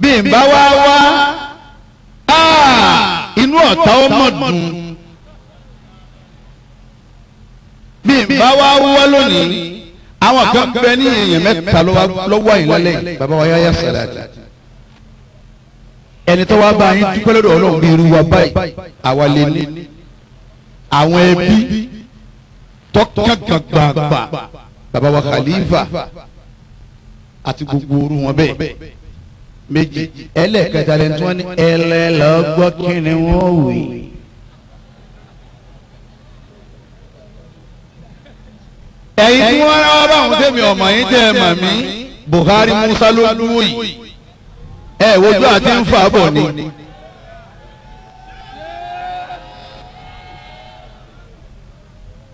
bí n bá wá inú ọ̀tá ọmọ dùn bí n bá wá lónìí àwọn kan bẹ ní èèyàn mẹ́ta lọ́wọ́ àyìnlálẹ̀ bàbá wa Yahya Salaty ẹni tó wá bá yín dúpẹ́ lọ́dọ̀ Ọlọ́run bí irú wa báyìí àwa lè ní àwọn ẹbí tọ́kàn gbàgbà bàbá wa Khalifa àti gbogbo orú wọn bẹ́ẹ̀ méjì ẹlẹ́ẹ̀kẹta lẹ́nu tí wọ́n ní ẹlẹ́lọ́gbọ́ kí ni wọ́n wí. ẹ̀yin tí wọ́n rán wá báwọn tẹ̀mí ọmọ yín tẹ̀ mọ̀ mí Buhari Musa ló dúró yìí ẹ wojú àti ń fà bọ̀ ni.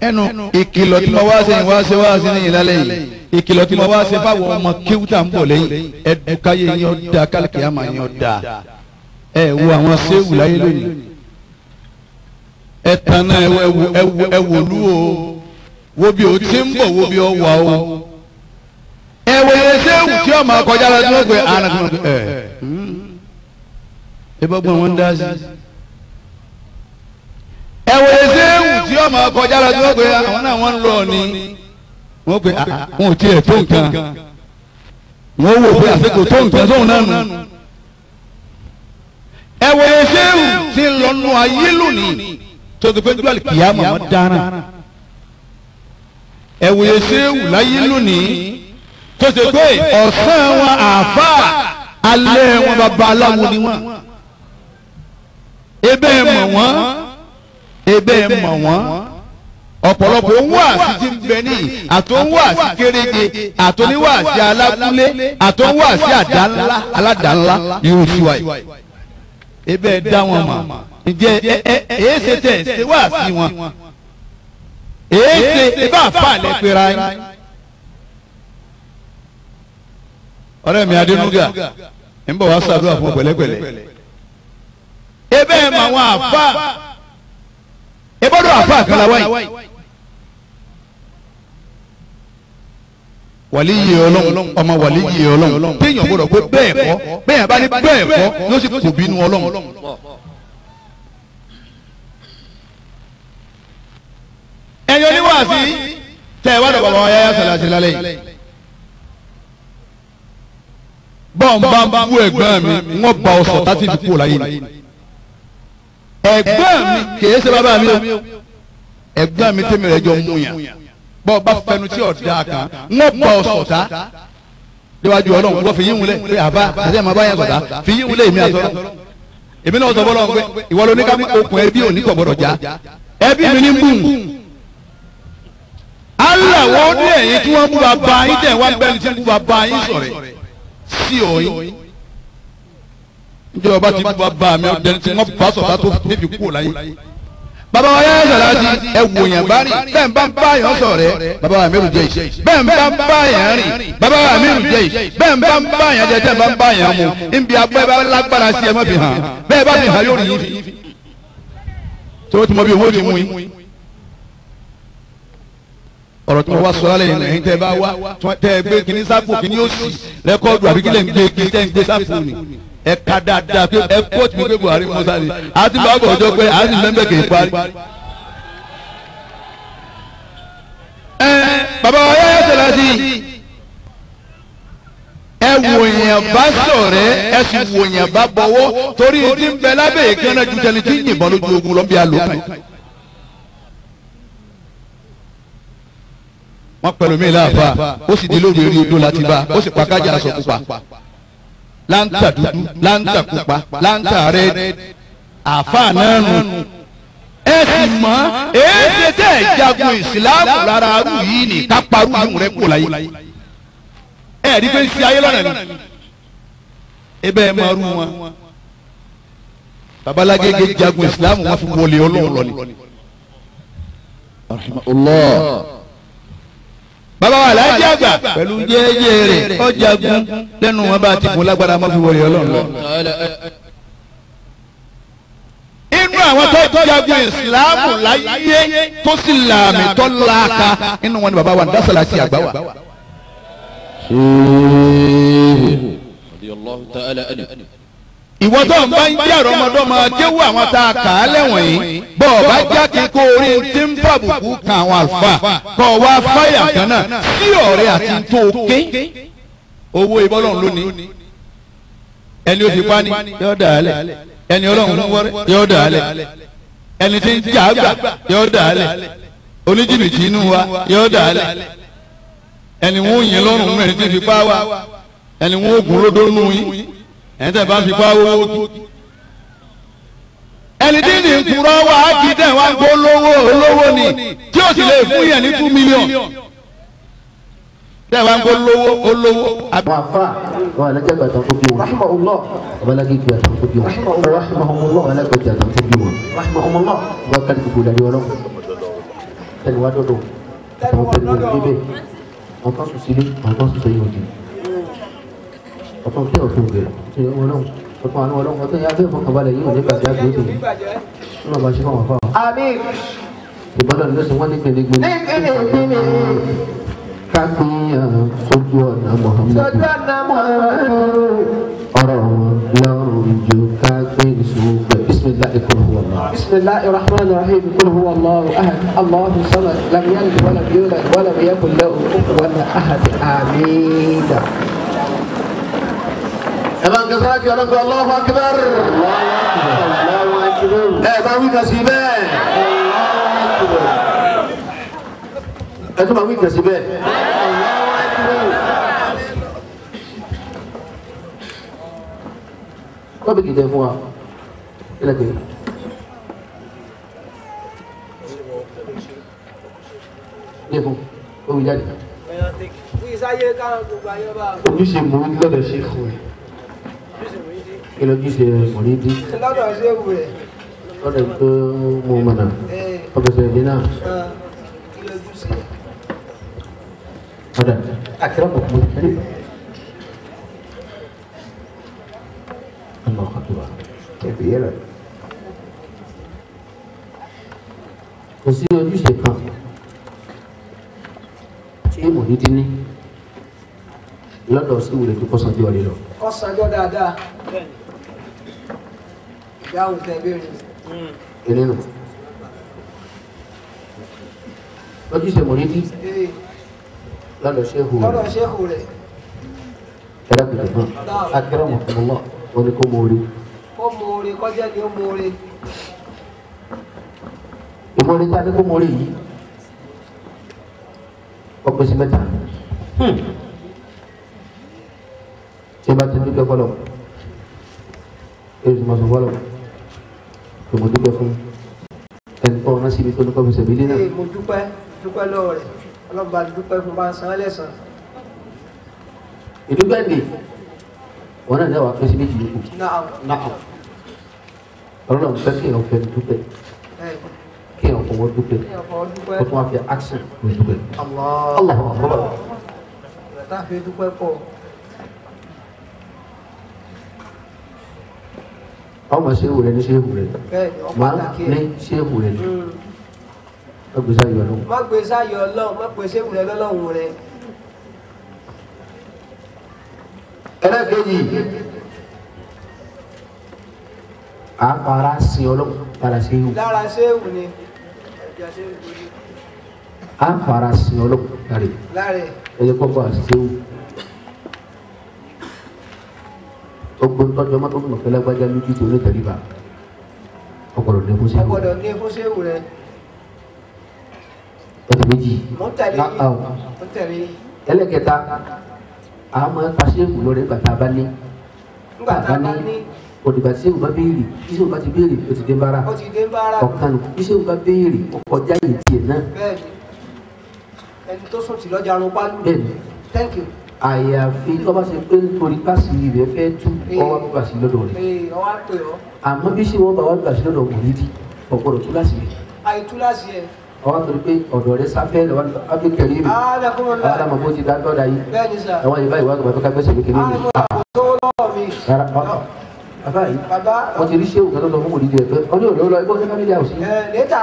ẹnu ìkìlọ̀ tí mo wá ṣe ìwá ṣe wá sí ní ìlàlẹ́ yìí ìkìlọ̀ tí mo wá ṣe fáwọn ọmọ kíwútà ń bọ̀ lẹ́yìn ẹ̀dùkáyé yín ọ̀dà kálíkì àmà yín ọ̀dà ẹ wo àwọn séwù láyé lónìí ẹ tàn náà ẹ wò lú o wo bí o ti ń bọ̀ wo bí o wà o ẹ wo ilé séwù tí ọmọ akọjá lọ sí ọgbẹ ànàkùn ẹ bọ́ gbọ́n wọn dá sí ẹ wo ilé séwù tí ọmọ akọjá lọ sí ọgbẹ àwọn náà wọ́n ń lọ ní wọ́n pe wọn ò tiẹ̀ tó nǹkan wọ́n wò pé àsìkò tó nǹkan sóhun náà nù ẹ wo ilé séwù tí ń lọ nù ayé lónìí tó ti pé dúwàlì kìyàmù wọn dáná ẹ wo ilé séwù láyé lónìí tó ṣe pé ọ̀sán wọn àáfà alẹ́ wọn bàbá aláwo ni wọn ebe mọ̀ wọ́n ọ̀pọ̀lọpọ̀ ń wá sí ti ń bẹ ní àtò ń wá sí kéréje àtò ní wá sí alágúnlé àtò ń wá sí aládàá-ńlá yóò sí wa yìí ebe dá wọn mọ̀ ǹjẹ́ èéṣe tẹ̀ ṣe wá sí wọn èéṣe ebe àfa àlẹ́ pera yín. ọ̀rẹ́ mi Adénúgà ń bọ̀ wá ṣàdúrà fún pẹ̀lẹ́pẹ̀lẹ́ ebe ẹ̀ mọ̀ àwọn àfa ebọ́dọ̀ àfa àkàlà wáyé wàlíyé Ọlọ́run ọmọ wàlíyé Ọlọ́run téèyàn gbọ́dọ̀ pé bẹ́ẹ̀ kọ́ bẹ́ẹ̀ bá ní bẹ́ẹ̀ kọ́ ló sì kò bínú Ọlọ́run. ẹ̀yin oníwàásí tẹ̀ wá dọ̀ bàbá wa Yahya Salaty lálẹ́ yìí bọ́n bá bú ẹ̀gbọ́n mi wọ́n bá ọ sọ láti fi kúrò láyé ni ẹ̀gbọ́n mi kìí ṣe bàbá mi o ẹ̀gbọ́n mi tẹ́mi rẹ̀ jọ mú yàn bọ́n bá fẹnu tí ọ̀dà kan wọ́n bá ọ sọ̀tá déwájú Ọlọ́run wọ́n fi yín wulẹ̀ pé àbá àti ẹ̀ máa bá yẹn sọ̀tá fi yín wulẹ̀ èmi àtọ́rọ̀ èmi náà sọ bọ́lọ́ pé ìwọ ló ní ká okùn ẹbí òní kò gbọdọ̀ já ẹbí mi ní bùn Allah wọ́n ní ẹ̀yìn tí wọ́n bú bàbá yín tẹ̀ wá bẹ́ẹ̀ ni tí wọ́n bú bàbá yín sọ̀rẹ́ sí òyìn njẹ́ ọba ti bá bá mi ọdẹ tí wọ́n bá sọ̀tà tó níbi kú láyé. bàbá wa Yahya Salaty ẹ wò yẹn bá rìn bẹ́ẹ̀ bá ń bá yẹn sọ̀rẹ́ bàbá wa Amiru Jais bẹ́ẹ̀ bá ń bá yẹn rìn bàbá wa Amiru Jais bẹ́ẹ̀ bá ń bá yẹn jẹ tẹ́ bá ń bá yẹn mu nbí agbẹ́ bá lágbára sí ẹ má fi hàn bẹ́ẹ̀ bá fi hàn yóò rí yín fi. tí wọ́n ti mọ bí owó ti mú yín. ọ̀rọ̀ tí wọ́n wá sọ lálẹ́ yìí ẹ̀yin tẹ́ bá wá tẹ́ gbé kíní sáfù kíní ó sì rẹ́kọ́ọ̀dù àbí kílẹ̀ ń gbé kíní tẹ́ ń gbé sáfù ni ẹ ka dáadáa pé ẹ kóòtù mi pé Buhari Musa ni àti bá bọ̀ ọjọ́ pé àti mẹ́mbẹ́ kì í parí. bàbá wa Yahya Salaty ẹ wò yẹn bá sọ̀rẹ́ ẹ sì wò yẹn bá bọ̀wọ́ torí ti ń bẹ lábẹ́ ìkànnì ju tẹni tí ń yìnbọn lójú ogun lọ́n bí a lò kàn. wọ́n pẹ̀lú mi láàfà ó sì dé lórí eré odò láti bá ó sì pa kájà aṣọ pupa láǹtà dúdú láǹtà pupa láǹtà rẹ àfà náà nù ẹ sì mọ èéṣe tẹ ẹ jagun ìsìlámù lára arú yìí ní kápárù yìí rẹ kó láyé ẹ rí pé ń ṣe ayé lọ́nà ni ebe ẹ máa rú wọn babalágége jagun ìsìlámù wọn fi wọlé Ọlọ́run lọ ni. bàbá wa aláàjì àgbà pẹ̀lú jẹ́ẹ́jẹ́ rẹ̀ ọjàgun lẹ́nu wọn bá ti kún lágbára mọ́ fi wọlé Ọlọ́run lọ. inú àwọn tó jagun ìsìlámù láyé tó sì làmì tó láàka inú wọn ni bàbá wa Yahya Salaty àgbà wà. radiyallahu ta'ala anhu. ìwọ tó ń bá ń jẹ́ àrọ́mọdọ́mọ kéwú àwọn tá a kà á lẹ́wọ̀n yìí bọ́ ọ bá jáde kó orí tí ń fàbùkù kan àwọn àlùfáà kọ́ ọ wá fáyà kan náà sí ọ̀rẹ́ àti tó ké owó ìbọ́lọ̀ lónìí ẹni ó fi pa ni yóò dà á lẹ̀ ẹni ọlọ́run ń wọ́rẹ́ yóò dà á lẹ̀ ẹni tí ń jà á gbà yóò dà á lẹ̀ oníjìbìtì inú wa yóò dà á lẹ̀ ẹni wọn ò yín lọ́rùn mẹ́rin tí ń fi pa wá ẹni wọn ò gùn lódó nù yín ẹni tẹ́ bá fi pa owó kí ẹni tí ní nkúrọ́ wá kí tẹ̀ wá ń kó olówó ni tí ó sì lè fún yẹn ní 2 million tẹ̀ wá ń kó olówó. àwọn afa wọn alájà gbàtà tó bí wọn rahimahullah ọbalági gbàtà tó bí wọn rahimahullah alága gbàtà tó bí wọn rahimahullah wọn kàlí gbogbo ìdájọ́ ọlọ́run tẹni wá dọdọ àwọn fẹẹ lọ níbẹ̀ àwọn kan sùn sílé àwọn kan sùn sẹ́yìn òjì ọtún kí ọtún bẹ̀rẹ̀ tí wọn náà ọtún àánú ọlọ́run ọtún yà fẹ́ fọkànbalẹ̀ yìí ò ní gbàgbé àgbẹ̀ òtún yìí wọn bá ṣe fáwọn afáwọn. àmín. ìbọdọ ni ló ṣe wọn ní gbẹlẹgbẹlẹ. kápẹ́yàn sójú ọ̀nà Muhammadu ọ̀rọ̀ lọ́rùn ju kápẹ́ ìṣòwò bisimilahi kul huwa Allah. bisimilahi rahman rahim kul huwa Allahu ahad Allahu samad lam yalid walam yulad walam yakun lahu kufuwan ahad àmín. ẹ bá ń kẹsàn án kí ọlọ́gbọ́n Allahu akbar. ẹ bá wí kàsí bẹ́ẹ̀. ẹ tún bá wí kàsí bẹ́ẹ̀. kọ́ bí kìí fún wa ilẹ̀ kìí. ní fún omi jáde. ojúṣe mò ń lọ́dọ̀ ṣe fún ẹ. kí ló ojúṣe mọ̀lídì. lọ́dọ̀ ṣe wù rẹ̀. lọ́dọ̀ tó mú mọ̀nà. ọ̀pẹ̀sẹ̀ ìdí náà. kí ló ojúṣe. ọ̀dà àkìrọ̀ kò mú ẹni. الله أكبر كبيرا kò sí ojúṣe kan tí mòdìdí ní lọ́dọ̀ sí ìwúlẹ̀ tó kọ́sànjọ́ rẹ̀ lọ. kọ́sànjọ́ dáadáa ìdáhùn tẹ̀bẹ̀rẹ̀. eré nù ojúṣe mòdìdí lọ́dọ̀ ṣéhù rẹ̀. ẹ̀rọ kìlọ̀ náà akẹ́rọ̀ mọ̀kànlá wọn ni kò mọ orí. ó mọ orí kọjá ni ó mọ orí. ìmọ̀lẹ́ tí a ní kó mọ orí yìí ọ̀pẹ̀ sí mẹ́ta tí a bá ti dúpẹ́ fọlọ́ èyí tó máa sọ fọlọ́ tó mo dúpẹ́ fún ẹni tó ọ̀nà síbi tó ní kọ́ fi sẹ̀mí dínà. mo dúpẹ́ lọ́wọ́ rẹ̀ ọlọ́ba dúpẹ́ fún bá ń san ẹlẹ́sàn. ìdúpẹ́ ndè wọn náà dáwà fẹ́ sí méjì yòókù. náà ọlọ́run fẹ́ kí èèyàn fẹ́ dúpẹ́ kí èèyàn fọwọ́ dúpẹ́ kó tún wá fi action kó dúpẹ́. Allahu Akbar. tá a fi dúpẹ́ pọ̀. ọmọ ṣéwù rẹ ní ṣéwù rẹ máa ní ṣéwù rẹ ní ọgbẹ́sá yọ lọ́wọ́. má gbèsè ayọ̀ ọlọ́run má gbèsè ìwúrẹ́ lọ́lọ́run rẹ. ẹlẹ́kẹ̀jì àfara sin ọlọ́run lára ṣéwù. lára ṣéwù ni. àfara sin ọlọ́run lára ẹ̀yẹ kọ́kọ́ àti ṣéwù. ọgbọ́n tọ́jú ọmọ tó ń mọ̀kẹ́lẹ́ gbájá lójú tó ní tẹ̀lébà ọgbọ́dọ̀ ní fún ṣéwù. ọgbọ́dọ̀ ní fún ṣéwù rẹ. ọdún méjì. mo ń tẹ̀lé yìí. ẹlẹ́kẹta àmọ́ pàṣẹwù lórí bàtà bá ní. bàtà bá ní. òdìgbà tí sẹ́wù bá béèrè tí sẹ́wù bá ti béèrè ó ti dé bára. ó ti dé bára. ọ̀kan tí sẹ́wù bá béèrè ó kọjá yìí tiẹ̀ náà. bẹ́ẹ̀ni ẹni tó sùn tì lọ́jà arun pálú. bẹ́ẹ̀ni. thank you. àyàfi tó bá ṣe pé nítorí pàṣẹ rẹ̀ fẹ́ tú ọwọ́ bá bàṣẹ lọ́dọ̀ rẹ̀. ọwọ́ á pè ọ́. àmọ́ bí ṣé wọ́n bá wá bàṣẹ lọ́dọ̀ kò ní di ọ̀gbọ́dọ̀ tú láṣẹ rẹ̀. àìtú láṣẹ ẹ̀. ọwọ́ àtọ́rí pé ọ̀dọ̀ rẹ̀ sáfẹ́ lọ́wọ́ abdulkari mi àwọn àmọ́ bó ti dáńtọ́ da yìí àwọn yìí báyìí wá gbọ́dọ̀ ká gbẹ́sẹ̀ kékeré mi. bàbá yìí wọ́n ti rí ṣéwù kan tó lọ fún òdìdí ẹ̀ pé ọdún òdòdó lọ ẹgbẹ́ family house. létà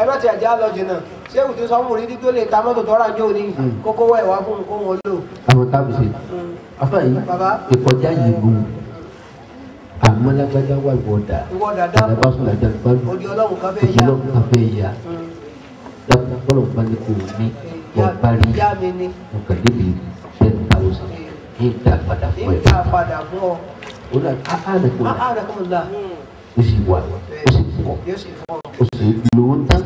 ẹ bá ti ẹ̀jẹ̀ lọ jìnnà ṣéwù tó sọ fún òdìdí tó lè ta mọ́tò tọ́ra ní òní kókó wẹ̀ wá fún kó wọn lò. àwọn táàbù ṣe afa yìí ìkọjá yìí lu àmọ́lágbájá wà ìwọ́dà àdàbàsọ̀làjà gbádùn odi ọlọ́run kan fẹ́ yá ọlọ́run kan fẹ́ yá dákun bọ́lọ̀ bá ní kò ní ọ̀parí nǹkan débi 10,000 ní ìdá padà fún ẹ̀. ó dà áàdàkùnlá ó sì wà ó sì fún ọ ó sì lò ó tán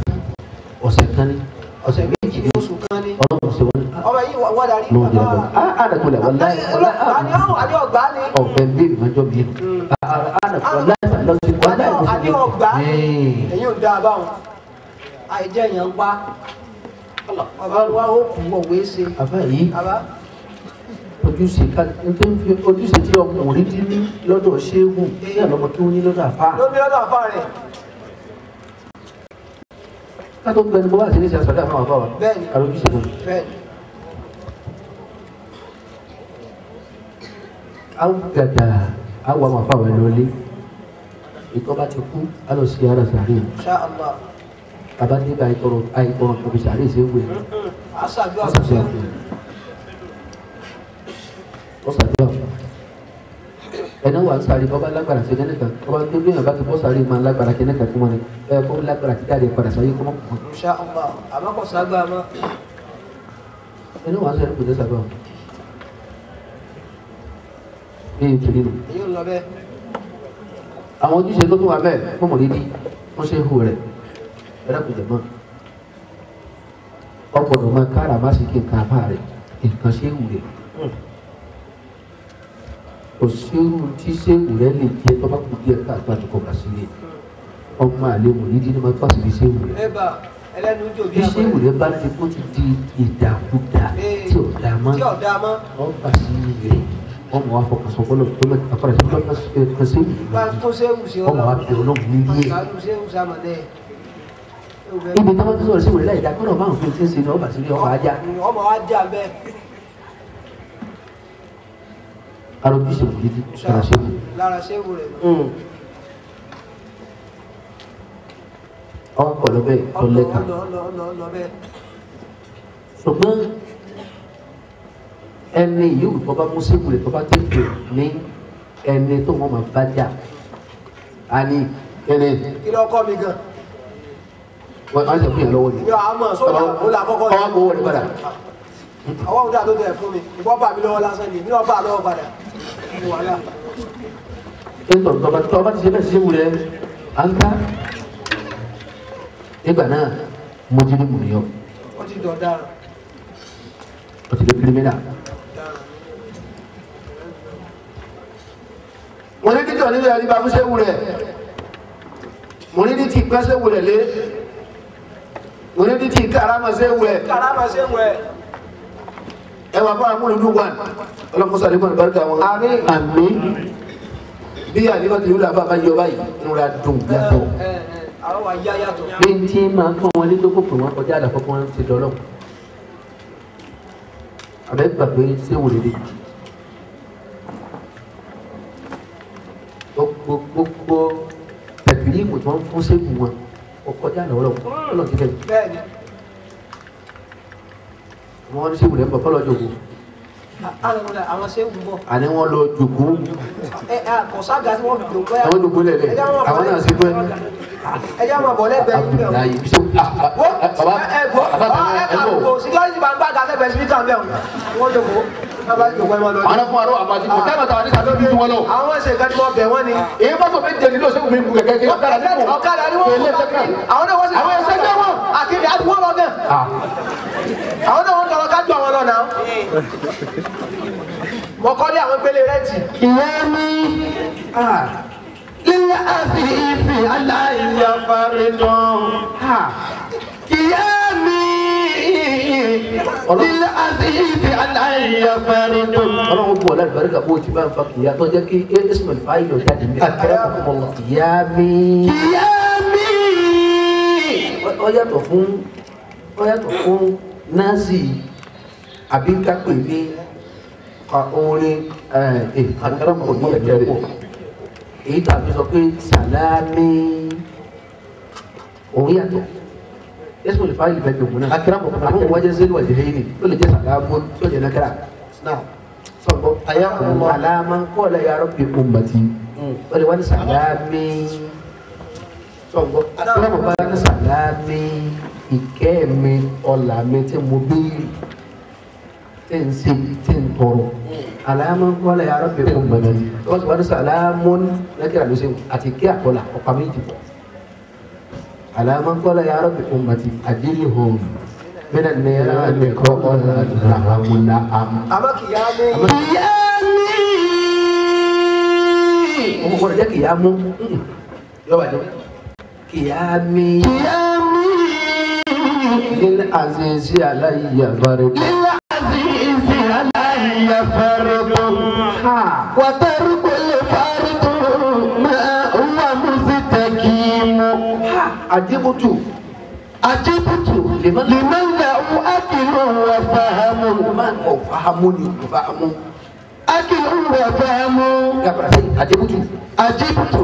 ọ̀sẹ̀ kan ní ọ̀sẹ̀ méjì ní oṣù kan ní ọlọ́run ṣe wọ́n. ọmọ yìí wọ́n darí. ló ń jẹ́ ọ̀gbọ́n áàdàkùnlá wọ́n láì àní ọgbà ni. ọ̀fẹ́ bíi ìmọ̀jọ́ bíi áàdàkùnlá lọ́sí wọ́n láì àní ọgbà ẹ̀yìn ò dáa báwọn àìjẹ́ èèyàn ń pa ọba wa ó kù ọ̀wé ṣe. àbá yìí ojúṣe tí ọkùnrin ti ní lọ́dọ̀ ṣéwù ní àlọ́mọ tí ó ní lọ́dọ̀ àfáà. lómi lọ́dọ̀ àfáà rẹ̀. ká tó gbẹnu bó bá ṣe ní ṣe àṣàdá àwọn àfáà wa. bẹ́ẹ̀ni àlọ́júṣe náà. bẹ́ẹ̀ni. àwọn gàdà àwọn àwọn àfáà wa lọlé ìtọ́ bá ti kú á lọ sí ara sàárè. Insha Allah. bàbá níbi àìtọ́rọ̀ kòkè sàárè ṣe ń wẹ̀. àṣàdúrà fún ọ ṣàdúrà fún ẹni wà ń sáré bọ́bá lágbára ṣe kẹ́nìkan ọba tó gbé yàrá ti bọ́ sáré máa lágbára kẹ́nìkan fún wọn ni ẹ kó lágbára ti jáde padà sáyé kọ́mọ́ kọ́. Insha Allah àmọ́ kò ságbá mọ́. ẹni wà ń sáré kò dé sábà bí ìtìrí nù. èyí ò lọ bẹ́ẹ̀. àwọn ojúṣe tó tún wà bẹ́ẹ̀ fún mọ̀lẹ́bí wọ́n ṣe ń hù rẹ̀ ẹ̀rọ kò jẹ̀ mọ́ ọgbọ̀dọ̀ máa kára má sì kí nǹkan apá rẹ̀ nǹkan ṣe ń hù rẹ̀ òṣèlú tí sẹ́wù rẹ̀ lè jẹ́ tọ́ba kù díẹ̀ káàtó àtúkọ̀ bá sílẹ̀ ọmọ àlẹ́ mọ̀lẹ́bí ni wọ́n tó àṣírí sẹ́wù rẹ̀. ẹ bá ẹlẹ́nu jò bí bí sẹ́wù rẹ̀ bá ti kó ti di ìdàkúdà tí ò dá mọ́ wọ́n bá sí rẹ̀ wọ́n mọ̀ wá fọkànsán fọlọ́ tó mẹ́ta àkọ́rẹ́ sí lọ́kàn sẹ́wù wọ́n mọ̀ wá bẹ ọlọ́run ní yé. ibi tí wọ́n ti sọ̀rọ̀ sẹ́wù rẹ̀ láì dá kọ́nà báwọn fi ń ṣe ní ọba sílẹ̀ ọba ajá. ọmọ ajá bẹ́ẹ̀. arọ̀bí ṣe wù dídí lára ṣéwù rẹ̀. ọkọ̀ lọ́bẹ̀ ọlẹ́ka ṣùgbọ́n ẹni yóò tó bá mú ṣéwù rẹ̀ tó bá tètè ní ẹni tó wọ́n máa bá jà á ní ẹni. kí ló kọ́ mi gan. wọ́n á ṣe fún yẹn lọ́wọ́ ni. yọ àmọ́ sọ́dọ̀ ó là kọ́kọ́ ọwọ́ kò wọlé padà. ọwọ́ òun dà tó tẹ̀ fún mi ìbọn bá mi lọ́wọ́ lásán ni mi náà bá a lọ́wọ́ padà. nítorí tọ́ba ti ṣe bẹ́ẹ̀ ṣéwù rẹ̀ à ń ká nígbà náà mo ti ní mùnìyàn. ó ti dọ̀ dára. ó ti lé kírímínà. mo ní títọ̀ nínú ẹ̀rí bá fún ṣéwù rẹ̀ mo ní títí pẹ́ ṣéwù rẹ̀ lé mo ní títí karama ṣéwù rẹ̀. karama ṣéwù rẹ̀. ẹ wà fún amúlùdú wa ọlọ́mọsá ní kọ́ni barika wọn. àmín bí àdìbò tí yóò lọ bá yọ báyìí ń ra dùn yàtọ̀. àwọn wa yá yàtọ̀. bí n tí máa kọ́ wọn ní gbogbo pé wọ́n kọjá àdàfọ́ kí wọ́n ti dọ́lọ́. àbẹ́ gbà pé ṣéwù lè dé. gbogbo tẹ̀kìlì ìmọ̀ tí wọ́n fún ṣéwù wọn ó kọjá àdàwọ̀ ọlọ́ ti bẹ̀. bẹ́ẹ̀ni. wọ́n ní ṣéwù rẹ̀ ń bọ̀ kọ́lọ́ jòkó. àwọn ṣéwù bọ̀. àní wọ́n lọ jòkó. kọ̀sága tí wọ́n fi jòkó yà. àwọn jòkó lẹ̀lẹ̀ àwọn náà ṣe pé. ẹ jẹ́ àwọn àbọ̀ lẹ́gbẹ̀ẹ́ yìí bẹ́ẹ̀. Abdullahi bisu ẹ̀gbọ́n security bá ń gbá gàdé bẹ̀rẹ̀ síbítà bẹ́ẹ̀ wọ́n jòkó. àwọn fún arọ àbájí kò tẹ́lẹ̀ tàwọn nígbà tó bí wọn lọ. àwọn ẹsẹ̀ ìgbà tí wọ́n bẹ̀ wọ́n ni. èyí bá tó fi jẹ nílò sẹ́kùn mi kẹ̀kẹ́ kí ọ̀kadà ní wọn. ọ̀kadà ni wọ́n kò àwọn náà wọ́n sì. àwọn ẹsẹ̀ jẹ́ wọn. àkìrì àti wọ́n lọ gẹ̀. àwọn náà wọ́n tọrọ ká ju àwọn lọ náà. mo kọ́lé àwọn gbélé rẹ́ǹtì. ìyá mi lílẹ̀ àfihàn aláìyàfàrẹ́dán. ìyá mi lílẹ̀ àfihàn aláìyàfàrẹ́dán. ọlọ́run bọ̀ láti bàrẹ́kà bó ti bá ń fa kìyà tó jẹ́ kí ismail fáyọ̀ lọ jáde ní àkẹ́rẹ́ kọ̀ọ̀kan lọ. ìyá mi. ìyá mi. ó yàtọ̀ fún nazi àbí kápẹ́ ní orin àkẹ́rẹ́ kọ̀ọ̀kan ẹ̀jẹ̀ pọ̀ èyí tàbí sọ pé sàlámì òun yàtọ̀ yẹ́sùn olùfà ìlú bẹ́ẹ̀ gbogbo náà akẹ́rẹ́ àpò àwọn òun wájẹ́ sẹ́lú ọ̀jẹ̀ yìí ni ó lè jẹ́ sàlámù tí ó jẹ́ nàkẹ́rà náà على من قال يا رب أمتي ولوان سلامي ọlọ́mọ bá ní sàlámì ìkẹ́ mi ọ̀là mi tí mo béèrè tí ń ṣe tí ń tọrọ àlàmọ́ kọ́lá yàrá bẹ̀rẹ̀ fún bàbá mi wọ́n ti wá ní sàlámọ́ lẹ́kẹ̀rẹ́ àlọ́ sẹ́wọ̀n àti kí àkọlà ọ̀pá méjì pọ̀ àlàmọ́ kọ́lá yàrá bẹ̀rẹ̀ fún bàtì àdéhùn hàn bẹ́ẹ̀ ni yàrá mi kọ́ ọ̀là àmúna àmú. àmọ́ kìyàmí. ọmọ kọ́lá jẹ́ kìyàmú yọ̀bà jẹ́ kìyàmí. للعزيز علي فرد للعزيز علي فرد وترك الفرد ما هو مستقيم عجبت لمن له أكل وفهم من فهمني فهم أكل وفهم عجبت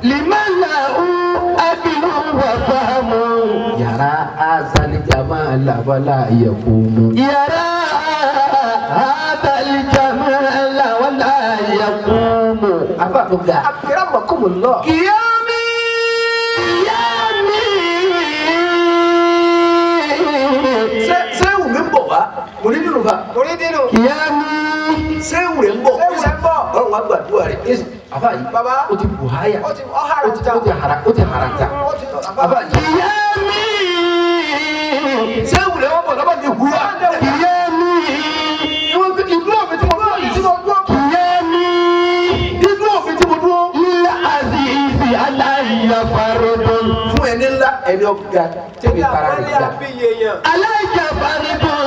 لمن له أكل وفهم يرى هذا الجمال ولا يقوم يرى هذا الجمال ولا يقوم أكرمكم الله قيامي سيو من بوا مريدينو قيامي سيو من بوا ọ̀rọ̀ wa gbàdúrà rẹ̀ àbá yìí ó ti bù háyà ó ti harata àbá yìí. ìyá mi sẹ́wù lè wọ́n bọ̀ lọ́bàá ní ìhùwà. ìyá mi ìdúró mi tí mo dúró yìí tí mo dúró. ìyá mi ìdúró mi tí mo dúró. ilé azizi aláìyá farodun. fún ẹni ńlá ẹni ọ̀gá tẹ̀mí para rẹ̀ gbà. aláìyá farodun.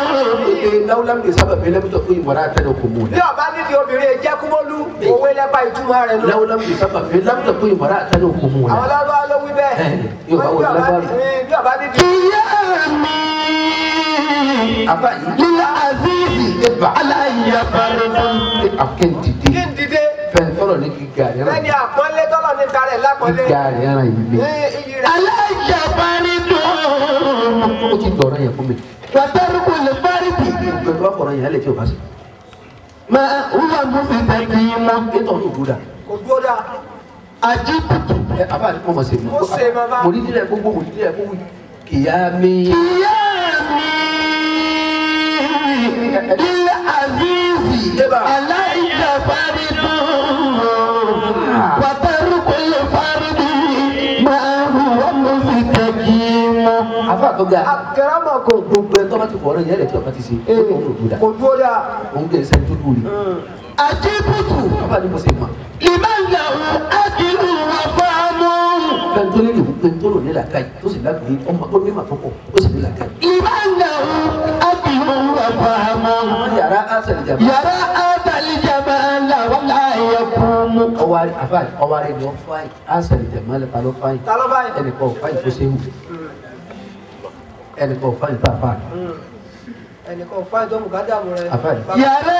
lawulam de sábà bẹ lẹbi tó kó ìmọ̀ra àtẹnudẹ kò mú. bí ọba nídìí obìnrin jẹ́ kúmọ́lú òwe lẹ́pa ìtumọ̀ rẹ̀ lọ. lawulam de sábà bẹ lẹbi tó kó ìmọ̀ra àtẹnudẹ kò mú. àwọn lọ́wọ́ ló wí bẹ́ẹ̀. bí ọba nídìí. ìyá mi. àbá yìí. lílá azizi aláìyá farodun. akéǹdìdé. kéǹdìdé. fẹ̀ntọ́rọ̀ ní gíga rẹ̀. fẹ́ni àpọ́nlé tọ́lọ̀ ní darẹ̀ lápọ́nlé. gíga rẹ̀ ràn yìí lé. aláìyá farodun. ó ti dọ̀rọ̀ yẹn fún mi. وترك الفرد ما هو مستقيم أجبت قيامي للعزيز علي فرد وترك الفرد ما هو مستقيم afa tó ga akẹrẹmọ kò gbogbo ẹ tó bá ti fọ ọ̀rọ̀ yẹn lẹ tí o bá ti ṣe kò dúró dà òun kẹ ẹsẹ tó dúró rí. àjíbùtù afa ni mo ṣe mọ. ìmáyàwó akílù wà fáámù. pẹ̀ntólì lè pẹ̀ntólò ní làkàyè tó sì lágbèé ọmọ tó ní màtọ́kọ̀ ó sì ní làkàyè. ìmáyàwó akílù wà fáámù. yàrá àtàlìjàmá làwọn láàyè kúmù. ọwárí afa ọwárí ni wọ́n fáyì àtàlìjàmá lè ta ló fáyì ẹnìkan fáyì tó ṣe wù. ẹnìkan fáyì tó àfáà. ẹnìkan fáyì tó mùkádàmù rẹ. yàrá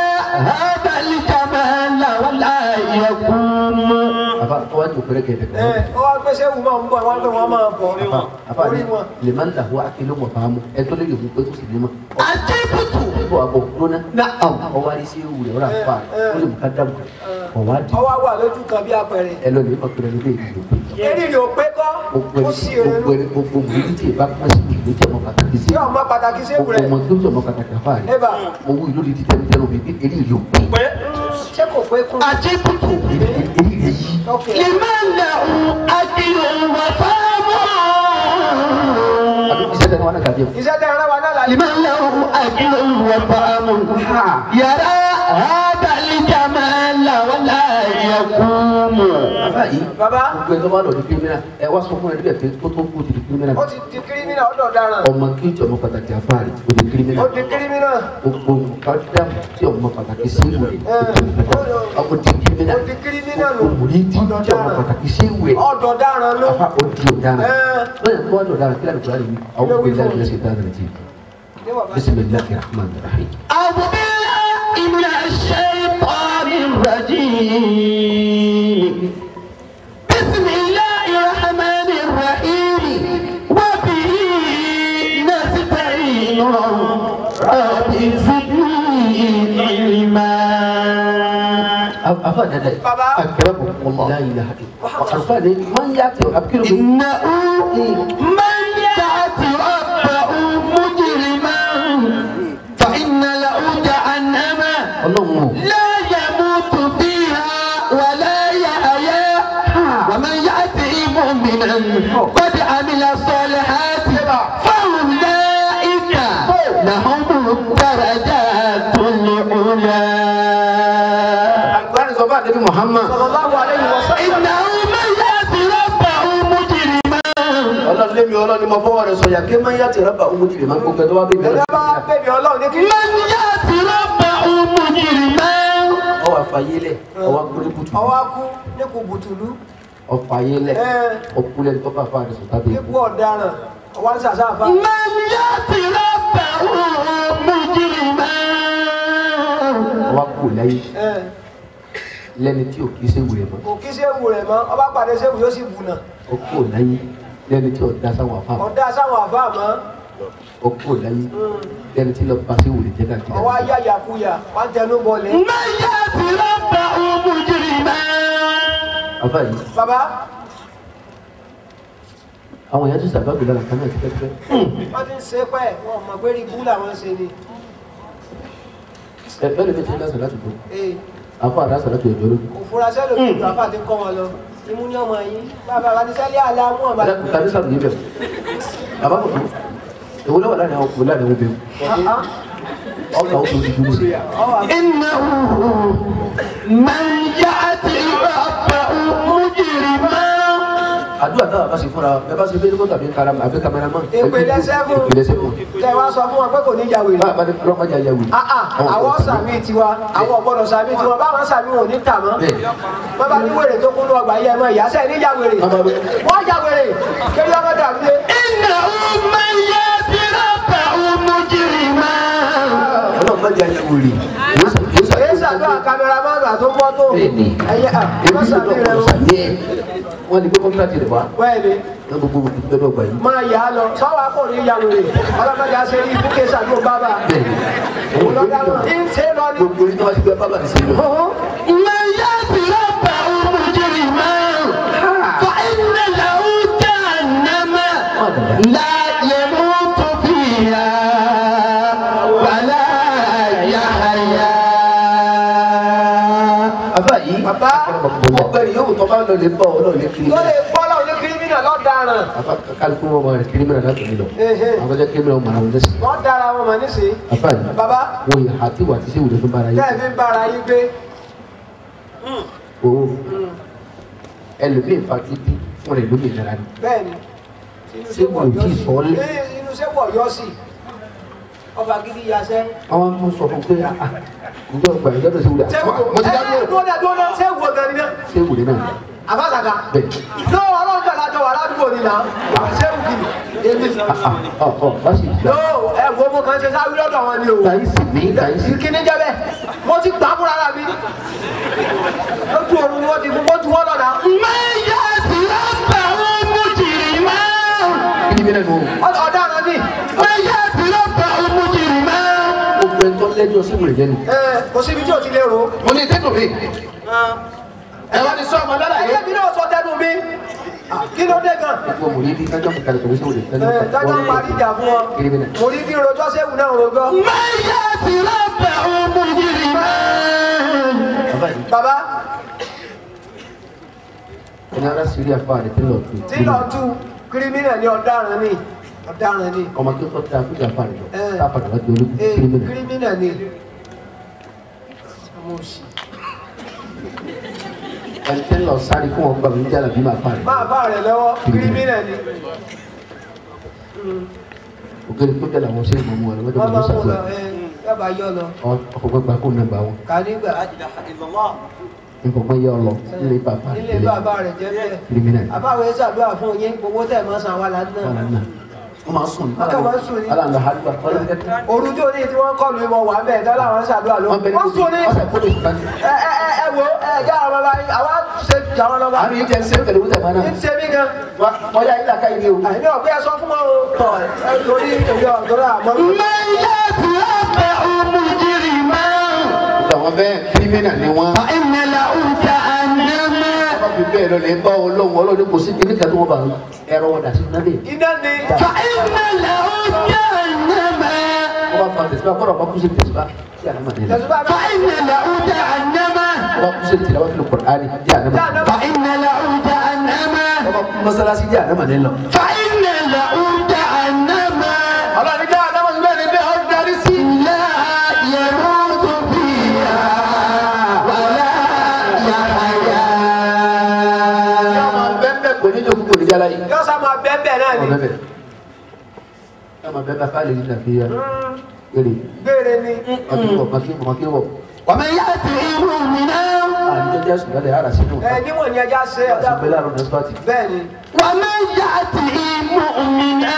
àtàlìjàmá làwọn láàyè kúmù. afa ọwájú òkèrè kẹfẹ. ọwọ́ pèsè wù máa ń bọ̀ wọ́n pé wọ́n máa bọ̀ orí wọn. lè máa ń dà wọ́n akíló mọ̀ fáámu ẹ tó lè lè mú pé kó sì ní mọ́. àjẹbùtù. bọ̀ àbọ̀ lónà. ọwọ́ àrí sí ewu rẹ̀ ọ̀rọ̀ àfa ó lè mùkádàmù ọwádìí. ọwọ́ wà lójú kan bí apẹ̀rẹ̀. ẹ lọ lè má pẹ̀lẹ́ lóde ìlú. eré rè ó pé kọ́ ó sì rẹ̀ lù. gbogbo ìlú tí ìbá pàṣẹ ìlú tí ọmọ pàtàkì sí. yóò má pàtàkì sí ewu rẹ̀. ọmọ tó tí ọmọ pàtàkì àfa rẹ̀. mo wú ìlú dídí tẹnutẹnu mi eré ìlú pé. ṣé kò pé kún. àjẹbùtù. eré rẹ̀ yí. لمن أجل وفامه لمن له أجل وفامه يرى هذا الجمال ولا يقوم. bàbá gbogbo ẹ̀ tó bá lọ di kírímínà ẹ wá sọ fún ẹ níbẹ̀ pé kó tó kú ti di kírímínà. ó ti di kírímínà ó dọ̀ dára. ọmọ kí tí ọmọ pàtàkì àfáàrí ó di kírímínà. ó di kírímínà. gbogbo kájúdá tí ọmọ pàtàkì sí ìwé ó di kírímínà. ó di kírímínà lò. òmùrí tí ọmọ pàtàkì sí ìwé. ọ̀dọ̀ dára ló. afa ó di ọ̀daràn. bẹ́ẹ̀ ni wọ́n ọ̀daràn kíláàdì kúrò àlè mi àwọn òkú ilé ẹ̀rọ ṣe dáadáa jì. bisimilahi rahman rahim. أعوذ بالله من الشيطان الرجيم. بسم الله الرحمن الرحيم. وبه نستعين رب زدني علما. أفاد هذا أكرمكم الله لا إله إلا الله وأرفاد من يأتي أبكركم إنه من يأتي ربه مجرما فإن له جهنم لا يموت فيها ولا يحيا ومن يأتي مؤمنا قد عمل الصالحات فأولئك لهم درجات العلى Nabi Muhammad sallallahu alaihi wasallam innahu man yati rabbahu mujriman Allah le mi Ọlọ́run ni mo fọwọ́ rẹ̀ sọ̀yà ke man yati rabbahu mujriman ko gbe tó wá be mi Ọlọ́run ni kí man yati rabbahu mujriman ó wá fayele ó wá kú butu ó wá kú ní kú butulu ó fayele ó kú le tó bá fa rẹ̀ sọ̀tà be ku ọ̀daràn ó wá sa sa fa man yati rabbahu mujriman ó wá kú lẹ́yìn lẹ́ni tí o kìí ṣe wù rẹ̀ mọ́. o kìí ṣe wù rẹ̀ mọ́ ọba pàdé ṣe wù yóò sì bù náà. o kò láyé lẹ́ni tí o da sáwọn àfa. o da sáwọn àfa mọ́. o kò láyé lẹ́ni tí lọ bá ṣe wù rẹ̀ jẹ́ ká kiri. ọwọ́ ayé àyàkúyà wà á tẹnu bọ̀lẹ̀. mẹ́yà tí ló bá ọmọ jìrì mẹ́. àfa yìí. baba. àwọn èèyàn ti sàbẹ̀wò lára kan náà ti pẹ́pẹ́. wọ́n ti ń ṣe pẹ́ wọn mọ̀ pé ibú làwọn ṣe ni. ẹ bẹ́ẹ̀ ni mi ti ń lásán láti bọ̀. Afa ada sọ̀rọ̀ tó ìjọ lójú. Òfurasẹ́ ló ti gbà fàtí kọ́ wọn lọ. Imú ní ọmọ yìí. Bàbá wa ti sẹ́lẹ̀ àlẹ́ amú ọ̀bá. Tàbí sọ̀rọ̀ yìí bẹ̀. Bàbá kò tó. Èwo lọ́wọ́ láàrin àwọn ọkùnrin láàrin obìnrin. Ọ̀gá òkú ti dúró sí. Iná máa ń yá àti ìbápa mujrima. Àdúrà táwọn bá ṣe fúnra ẹ bá ṣe fẹ́ẹ́ tàbí karama àbí kameraman. Ìpìlẹ̀ sẹ́fún. Ṣé wàá sọ fún wọn pé kò ní ìyàwó yìí? Báwo ni ọlọ́mọ jà yàwó yìí? Àwọn sàmì tiwa, àwọn ọ̀gbọ́dọ̀ sàmì tiwa, báwọn sàmì wọn ò ní tà mọ́. Wọ́n bá ní wèrè tó kúnú ọgbà yẹ mọ́ ìyáṣẹ́ ní ìyá wèrè. Wọ́n yà wèrè. Kéde ọmọ dàrú dé. Iná ọmọ yẹ ti rọ́pà mujrima. Ọlọ́mọ jà yàwó rè. Èyí sàdúrà kameraman àtó mọ́tò. Ẹyẹ wọ́n ní gbé kọ́ńtàtì rẹ̀ wá. wẹ́ẹ̀ni. ní gbogbo gbogbo gbà yìí. máa yà á lọ sọ́wọ́ akọ̀ ní ìyàwó rẹ̀ ọlọ́mọdé aṣẹ ní ibùkẹ́ sàdúró bábà. bẹ́ẹ̀ni òun ló dá wọn. ń ṣe lọ ní. gbogbo yìí tó wá sí pé bábà ti ṣe lọ. mẹ́yà tí ló bá ọmọ jìrì máa ń fa iná làwọn jà nàmà láàyè mú tó fi hà wàlá yàhàyà. àbá yìí ọgbẹ́ni yóò tọ́ bá lọ lè bọ́ ọ lọ lè kiri. lọ lè bọ́ lọ lè kiri mí náà lọ dára. àfa kálukú wọn máa kiri mí náà láti mi lọ. àwọn ọjọ́ kiri mí náà máa wọn lẹ́sìn. wọ́n dára wọn mà ní sè. àfa yìí baba wọ́n yà àti wà tí sèwúrẹ́ tó bára yín. tẹ́ẹ̀ fi bára yín gbé. o ẹlòmíì fa títí fún rẹ̀ lómi ìdára ni. bẹ́ẹ̀ni sẹ́wọ̀n tí ì sọ́ọ́lẹ̀. inú sẹ́wọ̀n yọ sí ọba gidi yasẹ́. àwọn mú sọ fún pé ǹjẹ́ ọgbà ìjọba sẹ́wọ̀n dà. mo ti dá dúró sẹ́wọ̀n gan ni náà. sẹ́wọ̀n náà. àbáṣàkà. bẹ́ẹ̀. ní ọlọ́run kan lájọ wà ládùúgbò ni náà. sẹ́wọ̀n kìíní. èmi. bá sì gbà. yóò ẹ wo mo kàn ṣe sáré lọ́dọ̀ wọn ni o. kàyísì ní kàyísì. kíní jẹ́ bẹ́ẹ̀ mo ti gbà fúnra rà mí. lójú oorun ni wọ́n ti fún wọ́n tu wọ́n lọ́dà. mẹ́yà sí ọ̀pẹ̀ wọn mú jìrì máa. kí ni ọ̀daràn ni. mẹ́yà sí ọ̀pẹ̀ wọn mú jìrì máa. gbogbo ẹni tó lẹ́jọ́ sí ìwé jẹ́ ni. kò síbi tí o ti lè ro. mo ní tẹ́tù mi. ẹ wá ní sọ ọmọ lára yẹn. ẹgbẹ́ mi náà sọ tẹ́nu mi. kí ló dé gan. gbogbo mo ní bí kájọ́ mi kàlẹ́ kòmísọ́ òde. kájọ́ ń parí ìjà fún ọ. mo ní bí rojọ́ sẹ́wù náà rojọ́. mẹ́yà sí ọ̀pẹ̀ wọn mú jìrì máa. baba ẹni ara sírí àfa rẹ tí lọ tu. tí lọ tu kírímìnà ni ọ̀daràn ni ọ̀daràn ni. ọmọ tó tọ́ ta fújà àfa rẹ lọ ká padà wá di ológun kírímìnà. kírímìnà ni. ẹni tí lọ sáré fún ọgbà mi jálà bí máa fa rẹ. máa fa rẹ lọ́wọ́ kírímìnà ni. ògèrè tó jẹ́ làwọn ṣe é mọ̀ mọ́ ẹ lọ́jọ́ bá ṣàkóso. yọba yọ lọ. ọkọ̀ gbàgbà kó nàmbà wọn. kànígbà nǹkan yẹ ọ lọ nílé bàbá rẹ jẹ bẹ́ẹ̀ kìrìmìnà yìí. àbáwọ̀ ẹ̀ ṣàdúrà fún yín gbogbo tẹ̀ mọ́ san wa lánàá. wọ́n máa sùn ní. akẹ́wọ̀n sùn ní. alàǹdà àdúrà ọlọ́dún. orúkọ ní tí wọ́n kọ́ lu ìmọ̀ wà bẹ́ẹ̀ tọ́lá àwọn ṣàdúrà ló. wọ́n sùn ní. ẹ wo ẹ jẹ́ àwọn ọlọ́ba àwa ṣe jẹ́ àwọn ọlọ́ba. àmì ìjẹ́ ṣe pẹ̀lú wúta mọ́ náà. ní ṣe mí gan. wọ́n yá ilé àká ìdí o. àìní ọ̀pẹ́ ẹ sọ fún wọn o. torí èmi ọ̀dọ́rọ̀ àmọ́. mẹ́yà tí ó bẹ ọmọ jìrì máa. àwọn bẹ́ẹ̀ kírímìnà ni wọ́n. fa ìmẹ̀lá ẹ lọ lè bá Ọlọ́run Ọlọ́run kò sí kíní kan tó wọ́n bá ẹ̀rọ wọn dà sí náà bẹ́ẹ̀. iná ni. fa iná làwọn jẹ́ ànámà. wọ́n bá fa tẹ̀síbá kọ́ra ọba kú sí tẹ̀síbá sí ànámà nílẹ̀. fa iná làwọn jẹ́ ànámà. ọba kú sí tìlẹ̀ wọ́n fi lè kọ̀ọ̀rọ̀ àárín sí ànámà. fa iná làwọn jẹ́ ànámà. ọba kú mọ́sálásí sí ànámà nílẹ̀. fa iná làwọn jẹ́ ànámà. ọlọ́run jẹ́ ànámà nílẹ̀ ní bẹ́ẹ̀ ọ́ darí sí. la yamutu fiha wala yahya. yọ̀ọ́ máa bẹ́ẹ̀ bẹ́ẹ̀ kò ní jẹ́ kúkú ní jálá yìí. yóò sá máa bẹ́ẹ̀ bẹ́ẹ̀ náà ni. Sama bẹ́ẹ̀ ká lè ní nàfíà eré gbére ni. makíwọ̀ ومن يأته مؤمنا àdìjọ́ jẹ́ sùn lálẹ́ ara sínú ẹ níwọ̀n ni ẹja ṣe ẹja àti pẹ̀lú àrùn nẹ́sípàtì bẹ́ẹ̀ ni. ومن يأته مؤمنا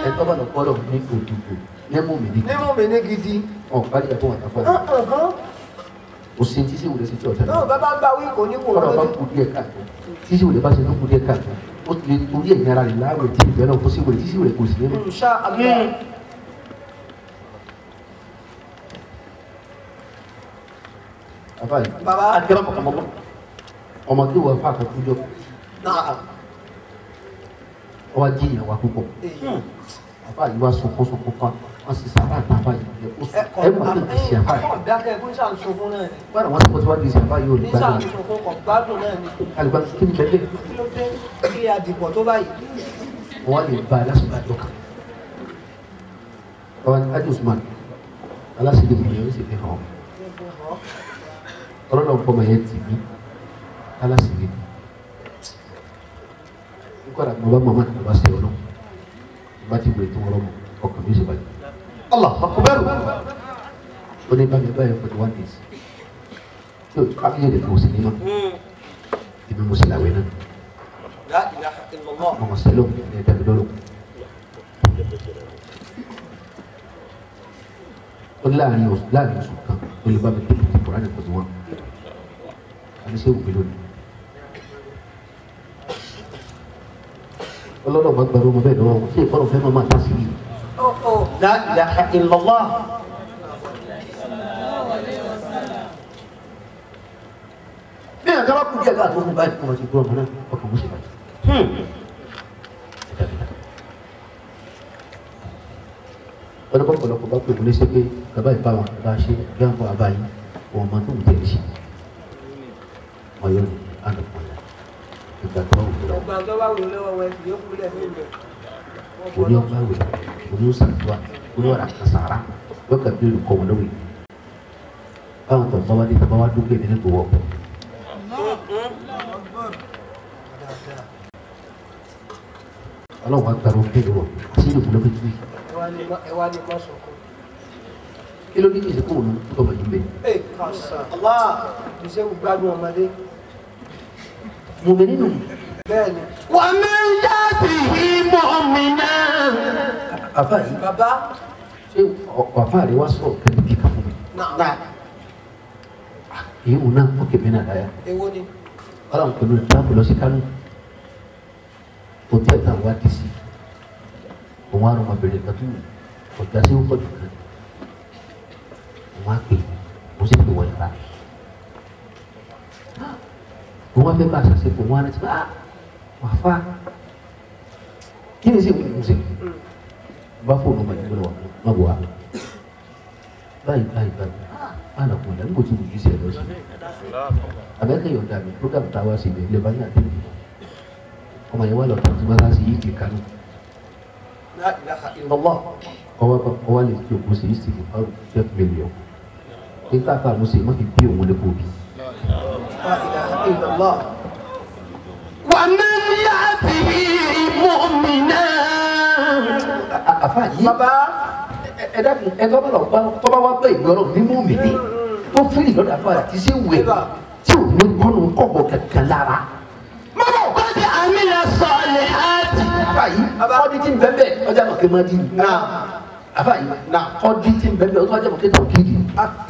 ẹ̀tọ́ bá lọ kọ́lọ̀ ní òdùgbò lẹ́mú mi ní nímú mi ní gidi. ọ̀ kárí ẹ̀fọ́ wọn àtàfọ́ o sì ti sí ìwòlẹ̀ sí ti ọ̀tá náà bàbá ń bá wí kò ní kò kọ́lọ̀ bá lójú. kú díẹ̀ káàtó tí sí ìwòlẹ̀ bá ṣe ló kú díẹ̀ káàtó ó ti lè torí ẹ̀yìn ara rẹ̀ láàrẹ̀ tí ìfẹ́ náà kó sí ìwòlẹ̀ tí sí ìwòlẹ̀ kò sí nínú. Insha Allah. àfáàyè Bàbá. àdìgẹ́rẹ́ ọmọ tí wọ́n fà kọ́ kújọ náà. ọwọ́ jí ìyàwó púpọ̀ àfáàyè wá sọkún fa wọ́n sì sábà tán àfáàyè ẹ̀ mọ̀ tó ti ṣe àfáàyè. bí akẹ́kọ̀ọ́ ń ṣàǹsọ̀fún náà ni. Bára wọn sọ wá di ìsìn àbáyé ní olùgbàdàn. ṣàǹsọ̀fún kan gbádùn náà ni. Àlùbá kí ni bẹ́ẹ̀ kí ló dé kí adìpọ̀ tó báyìí. wọ́n lè ba aláṣọba àjọ kan. Ọba ní Adi Usman aláṣẹ́dẹ̀ mi yẹn ó sì fi hàn. Ọlọ́dọ̀ nǹkan ọmọ yẹn tì mí aláṣẹ́dẹ̀. Nígbàdà mo bá màmá àti bàbá ṣe ọlọ́. Bá ti wẹ̀ tó wọ́n lọ́mọ ọkàn mi ṣe báyìí. Allah akbar. Ó ní bá mi báyìí for 1 days. Tí o ká mi yẹ lè fò sí ní ma. Ibi mo sì làwẹ̀ náà. La ilaha illallah. Mama Selom ní ẹ̀dá mi lọ́rùn. Ó ní láàrin oṣù kan ó lè bá mi tóbi ti Kùránì pẹ̀lú wọn. Àbí ṣé òbí lónìí. Ọlọ́dọ̀ bá gbàrú ọmọ bẹ́ẹ̀ lọ́wọ́ ṣé ìfọ́nà fẹ́ máa tà sí yìí. La ilaha illallah. Bí ẹ̀ka bá kú díẹ̀ káàtó fún báyìí kó wọ́n ti gbọ́ ọmọ náà ọkàn mú sí báyìí. Ọdún pọ̀pọ̀lọpọ̀ bá pè mí léṣe pé bàbá ìbáwọn bá ṣe gbẹ́ǹkọ́ àbáyé ọmọ tó ń tẹ̀lé sí. Wọ́n yóò ní àdùnkùn náà. Ìgbà tó wù lọ. ọgbà tó bá wù lọ́wọ́ wẹ̀ fi yókù lẹ̀ fún mi. Oní ọgbà wẹ̀, oní òsàdúrà, oní ọ̀rà kàsàrà, yóò kà bí olùkọ́ wọn lórí. Báwọn tó ń bá wá dé tàbá wá dúpẹ́ mi nítorí wọ́pọ̀. Ọlọ́run á gbàrú kéde wọ̀, àti ìlú ló fi tú yìí. ẹ wá ní má sọkún. Kí ló dé kí ìsìnkú òun tó bọ̀ yìí bẹ́ẹ̀? ẹ kàṣà. Allah ìṣe gbádùn ọmọdé. Mo bẹ nínú. bẹ́ẹ̀ ni. ومن يأته مؤمنا Àfáà yìí, bàbá. ṣé àfáà rẹ̀ wá sọ̀rọ̀ kẹ́lí kíkà fún mi? náà. Èyí wò náà ó kèmí náà dáyà. èwo ni. Ọlọ́run pẹ̀lú ìtàkù lọ sí Kánò. Òtí ẹ̀ta wá dì sí. Òun á rọ ọmọbìnrin kan tó ọjà sí ọkọ̀ jù kan. Òun á pè mo sì pè wọ yàrá. Òun á fẹ́ bá àṣàṣe pò wọ́n á rántí wà fá. Kí ni sí ìwé ìmúṣe? Bá fóònù ọmọ ìdílé wa má bọ̀ wá. Báyìí. Ana kò dàgbò tí mo jí sí ẹ̀ lọ sí. Abẹ́kẹ́ yọ̀ǹda mi program tá a wá sí ilé bá yà tẹ̀lé. Ọmọ yẹn wà lọ́tọ̀ tí wọ́n á sí yìí kì í Kánò. La ilaha illallah. Ọwọ́ lè fi òkú sí ìsìnkú fáwọn 12 million. Nígbà tá a mú sí i, má fi bí òun lè kó bí. La ilaha illallah. ومن يأته مؤمنا Àfa yìí. bàbá. Ẹ dákun ẹ tọ́ bá lọ bá tọ́ bá wá pé ìgbọ́rọ̀ ní mú mi ní. Tó fìlì lọ́dọ̀ àfa àti sí ìwé tí ò ní kọ́nù kọ̀bọ̀ kankan lára. قد عمل الصالحات Àfa yìí ọdí tí ń bẹ́ẹ̀ bẹ́ẹ̀ ọjà mọ̀kẹ́ máa di. Àfa yìí ọdí tí ń bẹ́ẹ̀ bẹ́ẹ̀ ọjà mọ̀kẹ́ tó kiri.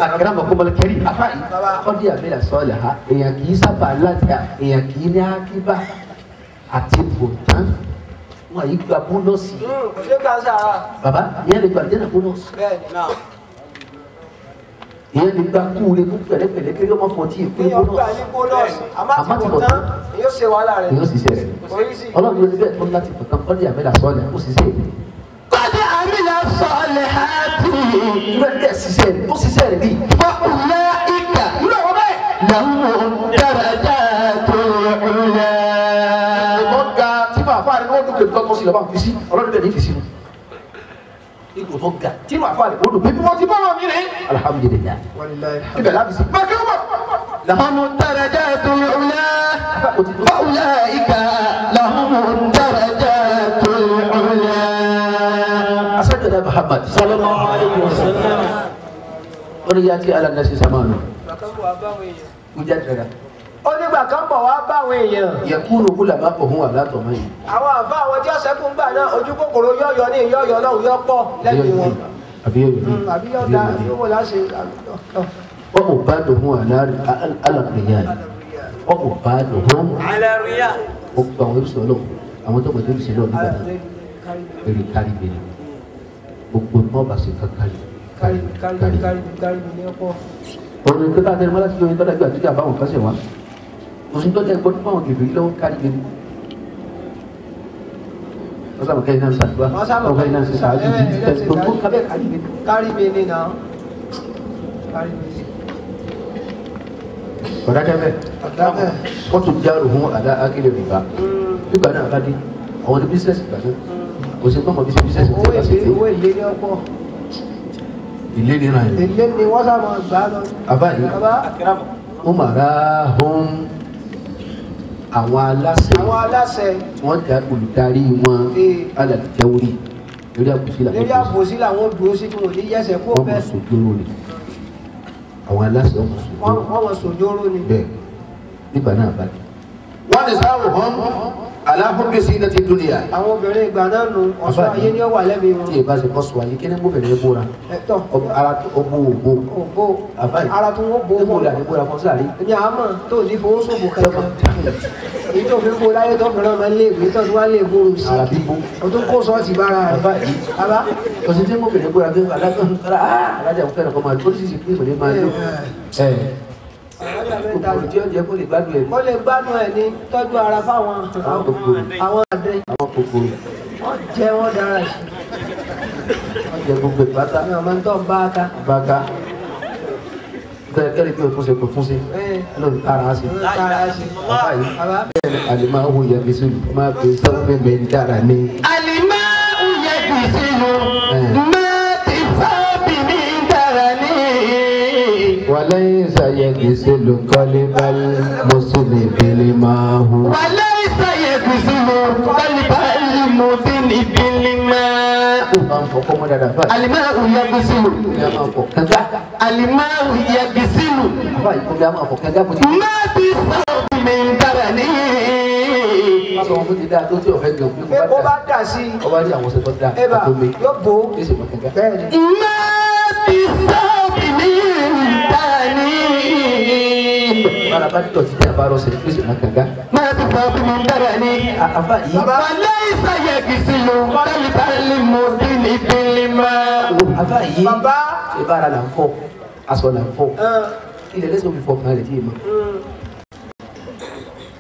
Àkàrà mọ̀kọ́ mọ̀lẹ́ kẹ́rì. Àfa yìí ọdí àmìlà sọ́ọ̀lẹ̀ ha èèyàn kì í sábà láti èèyàn kì í ní akíbá àti bòtán. Wọ́n yìí gba bónọ́ọ̀sì. kò ṣe ká sára. Bàbá ìyẹn lè gba àdéhùn bónọ́ọ̀sì. bẹ́ẹ̀ ni. náà. ìyẹn lè gba kúure kú pẹ̀lẹ́pẹ̀lẹ́ kí ọmọ fọtí èkó kéèyàn gbà ní bónọ́ọ̀sì àmọ́ tán yóò ṣe wàhálà rẹ̀. yóò sì ṣe rẹ̀ ọlọ́run ló ní bẹ́ẹ̀ tó láti pọ̀tàn kọ́lé àmẹ́là sọ́ọ̀lẹ̀ ó sì ṣe. kọ́lé àmẹ́là sọ́ọ̀lẹ̀ á ti ìwé ẹ̀ ṣiṣẹ́ rẹ̀ ó ṣiṣẹ́ rẹ̀ bíi. fọ́ọ̀lá ìgbà wúlò wọ́n bẹ́ẹ̀. làwọn dáradá tó rẹ̀. ìbọn ga tí màá fà ní wọ́n dúkìá tó tọ́ sí lọ́ba fi sí ọlọ́run bẹ́ẹ̀ ní fi sí mu. ipò tó ga tí màá fà ní wọ́n dúkìá bí wọ́n ti bá wọn mi rẹ̀. alhamdulilayi. ibẹ̀ láti sí. bákan náà لهم الدرجات العلى فأولئك لهم الدرجات العلى أسجد محمد صلى الله عليه وسلم ونياتي على الناس زمان مجددا ó nígbà kan bọ̀ wá báwọn èèyàn. يكون كل ما هو لا طمئن àwọn àfa àwọn tí ọ̀sẹ̀ kún gbà náà ojú kòkòrò yọ̀yọ̀ ní ìyọ̀yọ̀ náà yọ̀ pọ̀ lẹ́yìn wọn. àbí yọ̀dá yóò láṣẹ. وعبادهم على الرجال وعبادهم على الرجال. gbogbo àwọn oríṣi ọlọ́run àwọn tó gbọdọ̀ ìṣẹ̀lẹ̀ ọdún gbàdá èrè kárí bèrè gbogbo náà bá ṣe ká kárí. ọ̀rọ̀ ìgbésẹ̀ àti ẹ̀rọ láti yọrin tọ́lá ìgbà àtúntò àbáwọn kan ṣẹ̀ wá òsì tó jẹ́ gbọ́dọ̀ fáwọn kèfèrí lọ́wọ́ kárí bèrè. wọ́n sábà kẹ́hìn náà ṣàdúrà wọ́n kẹ́hìn náà ṣe ṣáájú gbogbo kábẹ́ kárí bèrè. kárí bèrè náà kárí bèrè. ọ̀dákẹ́fẹ́ wọ́n tún járò fún àdá akílẹ̀ rìbá nígbà náà bá dé àwọn ní bísíǹsì gbà náà kò sí pọ́nmọ́ bísíǹsì tí wọ́n ṣe pé owó ìlérí ọ̀pọ̀ ìlérí náà yẹn. èlé ni wọ́n sábà gbà lọ. àbá yìí ó mà rà hún àwọn aláṣẹ wọ́n dá olùdarí wọn alàjẹwòrì lórí àbòsí làwọn dúró sí kí wọ́n ní yẹsẹ̀ kó bẹ́ẹ̀. wọ́n mọ̀ sójóró ni àwọn aláṣẹ ọmọ sójóró. wọ́n mọ̀ sójóró ni. bẹ́ẹ̀ nígbà náà bá dé. wọ́n ní sáwọ́ hàn aláhùnbí sí iná ti dúnìyà. àwọn obìnrin ìgbà náà nù ọ̀ṣọ́ ayé ni ó wà lẹ́bi wọn. tí ì bá ṣe kọ́ sọ ayé kí ni obìnrin yẹn bóra. ẹ̀tọ́ ara tó ọgbó ògbó. ògbó àbáyé ara tó wọ́n bó wọn. ní bóra fún sáré. èmi àmọ́ tó ní fowó sóbò kankan. èyí tó fi ń bó láyé tó fẹ́ràn máa ń lé ìwé tó ti wá lé ìgboro sí. ara bíbó. o tún kó sọ́ọ̀tì bára rẹ̀. àbáyé àbá. òsì tí obìnrin bóra bí alájà ń fẹ́ràn kọ́ máa tó sì pé ìmọ̀lẹ́ máa lò. kòkòrò tí ó jẹ́ kó lè gbádùn ẹ̀. ó lè gbádùn ẹ̀ ní tọ́jú ara fáwọn àwọn àdé. àwọn kòkòrò. wọ́n jẹ́ wọ́n dára sí. wọ́n jẹ gbogbo ìpátá. mi ò máa ń tọ́ bá a ká. bàgà bẹ́ẹ̀ kẹ́rì pé o tún ṣe kò tún ṣe lórí ara ṣe. àbá. àlìmá owó yẹ kí sílù máa fi sọ́fẹ́ mẹ́rin dára ní. àlìmá owó yẹ kí sílù máa fi sọ́fẹ́ mẹ́rin dára ní. وليس يغسل قلب المسلم بالماء وليس يغسل قلب المسلم بالماء الماء يغسل الماء يغسل ما بالثوب من درنه pé kó bá dà sí ẹ̀bà yóò bò bẹ́ẹ̀ ni. má bí sọ́ọ̀bì mi dání. bára bá dọ̀tí tí a bá rọ̀ sẹ́yìn fúlẹ̀sì náà kànga. má bí sọ́ọ̀bì mi dára ní. àbá yìí. wàlẹ́ ìsàyẹ̀ kìsì ló kálíbálì mọ̀ sí ní ìpínlẹ̀ máa. àbá yìí. bàbá. ṣé bára là ń fọ aṣọ là ń fọ. ilẹ̀ lẹ́sìn òfin fọkàn rẹ̀ tí ì mọ̀.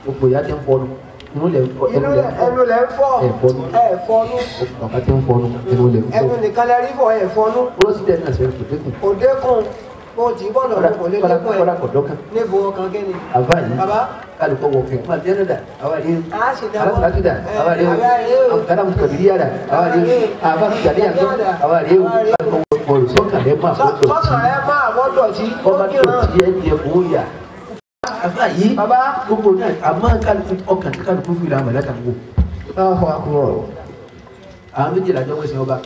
gbogbo ìyá ti ń fọnu. ẹnu lẹ ń fọ ẹ fọnu bàbá tí ń fọnu ẹnu lẹ ń fọ ẹnu nìkan lẹ rí fọ ẹ fọnu pírọsídẹ̀ẹ́ náà sẹ́yìn kò dékun kò tí bọ́ọ̀lù ọ̀rọ̀ kò lè dékun ẹ níbo ọkàn kẹ́ni. àbá yìí kálukọ wọ kẹ máa dẹ́nu dà àwa rí alásàlátì dà àwa rí kálá musu kàbírí yàrá àwa rí àbá sùgbàdé àgbẹ̀ àwa rí kálukọ wọ bọ̀ọ̀lù sọ́kàlẹ̀ máa bọ́ dọ̀tí ọba dọ̀tí ẹ̀ jẹ́ fún yà. àbá yìí gbogbo náà àmọ́ kálukú ọkàn kálukú fi ra àmàlà kan wò. ọ̀hún àkùrọ̀ àwọn méjìlá jọ wẹ̀sẹ̀ ọba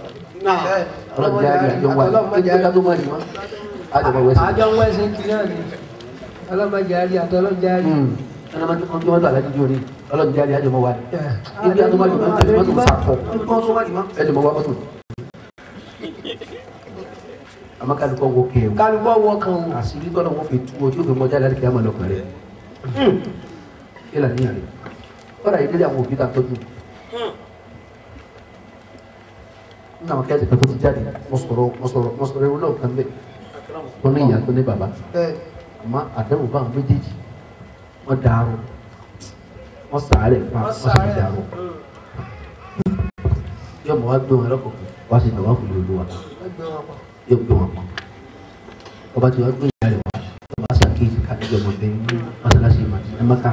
ọlọ́run jẹ́ àjọ wà ẹgbẹ́ ká tó mọ̀ ní wọn àjọ wẹ̀sẹ̀. àjọ wẹ̀sẹ̀ kìí náà ni ọlọ́run jẹ́ àrí àti ọlọ́run jẹ́ àrí. ọlọ́run tó wọ́n tó àlájú jóni ọlọ́run jẹ́ àrí àjọ mọ̀ wá ní. ibi àjọ mọ̀ ní wọn àti mọ́tò sàkọ̀ ẹ̀jọ̀ mọ̀ wá mọ́tò. àmọ́ kálukọ́ wọ kẹ́ o. kálukọ́ wọ kan o. àṣírí tọ́lọ̀ wọn fi tú ojú òfin mọ́jà láti kí á máa lọ pẹ̀lẹ́. ìlànà ìyàrá kọ́ra yìí délé àwọn òbí ta tọ́jú. nínú àwọn kẹ́sì pẹ̀lú ti jáde mo sọ̀rọ̀ ẹ̀rọ náà kan bẹ́ẹ̀. tó ní ìyá tó ní bàbá àmọ́ àdéhùn bá àwọn méjèèjì wọ́n dàrú wọ́n sàárẹ̀ fún wọ́n sì dàrú yóò mọ̀ wá gbé wọn lọ́kọ̀ọ̀kan wá sí ìnáwó fún ìlú wa yóò gbé wọn pọ̀ ọba tí wọ́n gbé ìyá rẹ̀ wá ọba ṣàkíyèsí káàdé ọmọdé ní mọ́sálásí ìmọ̀tí ẹ̀ mọ́ká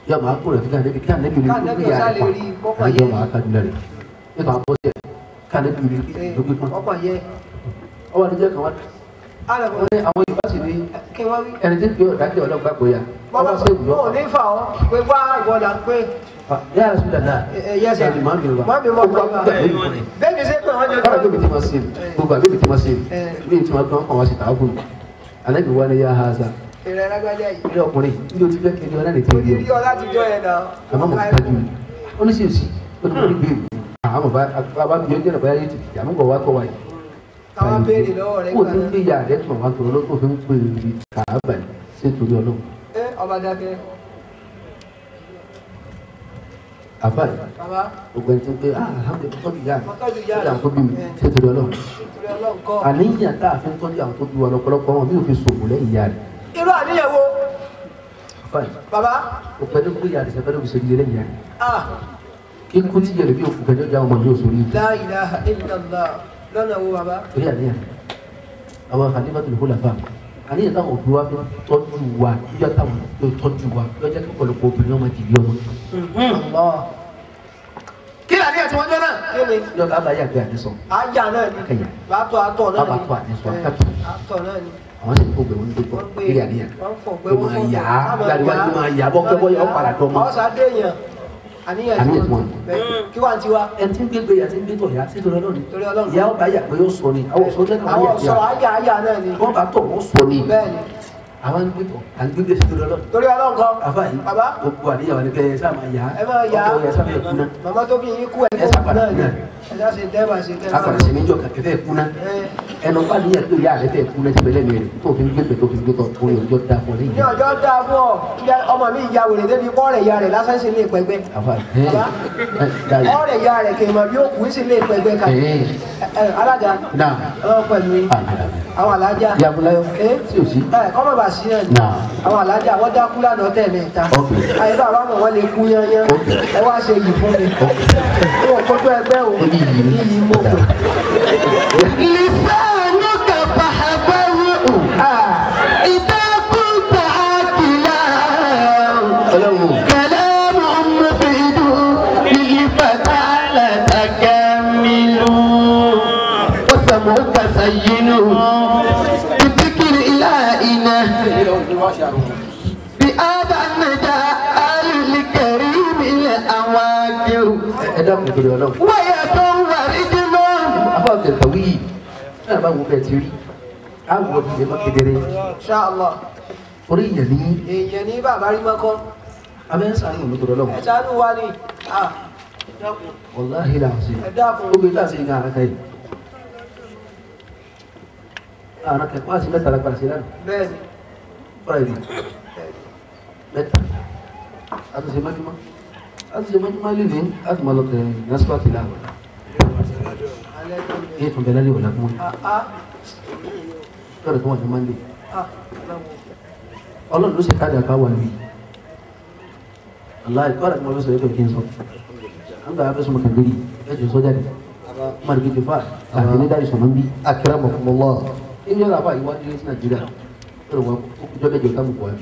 yóò máa kó rẹ̀ fún káàdé kí ànẹ́bí rí gbogbo ìyá rẹ̀ pa àyè wọn àkàdúrà rẹ̀ yóò máa bọ́ sí ẹ̀ káàdé bí rí lógbé pọ́n ọba àdéjọ́ kan wá àwọn Yorùbá sì ní ẹni tí kí ọ̀dájọ́ ọlọ́gbà pé ya ọba ṣe ìwúyọ́ ò ní fà ọ́ pé wá ìwọ́dà pé yára sí dada ẹni máa ń bẹ̀rù wa bẹ́ẹ̀ ni ṣe pé wọ́n jẹ́ kọ́ra bébí tí wọ́n ṣe gbogbo àbébí tí wọ́n ṣe bí tí wọ́n gbọ́n kàn wá sí tààbùn alẹ́bí wa ni yá ha sa ilé ọkùnrin bí o ti fẹ́ kiri ọ̀nà nìkan rí o àmọ́ mo ká ju ó ní sí òsì ó ní mo ní bẹ́ẹ̀ àwọn bàbá bí ó jẹ́ ọ̀bá yẹn ti kìí àmúgbọ̀ wá kọ́ wa yìí káwọn béèrè lọ́wọ́ rẹ̀ kó o ti ń gbé ya rẹ̀ tún àwọn àtọ̀rọ̀ lọ́kọ̀ fún pé kàábà ṣe torí ọlọ́run. ọba dákẹ́. àbáyé gbogbo ẹni tó ń pé alhamdulilayi tọ́jú ìyá mi àwọn tó bí mi ṣe torí ọlọ́run. àníyàn tá a fi ń tọ́jú àwọn tó bí wọn lọ́pọ̀lọpọ̀ wọn bí o fi ṣòfò lẹ́yìn ìyá rẹ̀. irú àníyàn wo. àbáyé bàbá. o pẹ̀lú pé ìyá rẹ̀ ṣe fẹ́ẹ́ fi ṣe ìdílé lẹ́yìn ìyá rẹ̀. ikú tí yẹlẹ bí òkú kẹjọ já ọmọ yóò sórí ìlú. La ilaha illallah lọ́nà wo bàbá. torí àníyàn àwọn khalifatul khulafa àníyàn táwọn òbí wa fi tọ́jú wa yíyá táwọn yóò tọ́jú wa lọ́jọ́ kí ọ̀pọ̀lọpọ̀ obìnrin ọmọ jìbí ọmọ. kí ni àníyàn tí wọ́n jọ náà. kí ni. yọ ká bá yàgbé àdísọ. ajá náà ni bàtọ̀ àtọ̀ náà ni. bàtọ̀ àdísọ akátọ̀. àtọ̀ náà ni. àwọn sì ń fò gbẹ̀wọ̀n ní gbogbo kí ni àníyàn. ó máa yá gbàdúrà máa yá bọ́ pẹ́ bọ́yá ó padà dọ́ mọ́. ọ̀sà dé yẹn àníyàn tí wọ́n kí wá ń tiwa. ẹni tí ń gbégbé yà tí ń gbé tọ̀ yà sí torí ọlọ́run ìyá ọba yà pé ó sọ ni àwọn sọ lẹ́nu àwọn sọ ayà náà ni. wọ́n bá tọ̀ wọ́n sọ ni. bẹ́ẹ̀ni. àwọn ń gbé tọ̀ à ń gbégbé sí torí ọlọ́run. torí ọlọ́run kọ́. àfa yìí bàbá. gbogbo àníyàn wà ní kẹ́ ẹ sáà máa yá. ẹ máa yá ọkọ yà sábà ẹ̀ kúná. màmá tó bí yín kú ẹ̀ akọ̀rọ̀ sí mi jọ kàkẹ́ fẹ́ kúná ẹnu bá níyà tó yà rẹ̀ fẹ́ kúná ti bẹ̀lẹ̀ mẹ́rin tó fi ń gbé tó fi ń gbé tọ̀ tó yọ ọjọ́ da fún ọ lẹ́yìn. ní ọjọ́ da fún ọ ọmọ mi ìyá wèrè débi kọ́ọ̀rẹ̀ ìyá rẹ̀ lásán sí ilé ìpẹ́gbẹ́. kọ́ọ̀rẹ̀ ìyá rẹ̀ kì í mọ bí ó kù sí ilé ìpẹ́gbẹ́ kan. alága pẹ̀lú àwọn alájà kọ́mọ̀ bá sí náà àwọn alájà wọ́n dákú lánàá tẹ̀mẹ́ta àyẹ̀bá àwọn ọmọ wọn lè kú yányán ẹ wá ṣe yìí fún mi. ó kótó ẹgbẹ́ o yìí mọ̀ pé. لسانك فحفظه إذا كنت عاقلا كلام مفيد للفتى لا تكمل وسمعك زين بذكر إلهنا بهذا النداء الكريم الأواكر afáàfẹ́ tàwí yìí náà bá wo bẹ́ẹ̀ ti rí àwọn ọdún má kedere. Inshallah. orí ìyẹn ní. èèyàn ní bàbá rí mọ́kọ́. abẹ́ ń sàánú òun lọ́dọ̀ lọ́wọ́. ẹ ṣàánú wa ni. wàláhì là ń ṣe. ẹ dákun. ó gbé láti ìgbà àràkà yìí. àràkà kó àti mẹ́ta lágbára sí lánàá. bẹ́ẹ̀ni. friday mẹ́ta àtúnṣe mọ́júmọ́ àtúnṣe mọ́júmọ́ lè ní àtúnmọ́ lọ́kẹ́ násípàtì láàrọ̀. Ini pembela dia nak mun. Kau ada kawan teman dia. Allah lu sekat ada kawan ni. Allah kau ada malu saya tu kinso. Anda apa semua kendiri. Jadi saja ni. Mari kita faham. Ini dari semandi. Akramakumullah. Ini apa? Iwan ini sana juga. Terus jodoh jodoh kamu buat.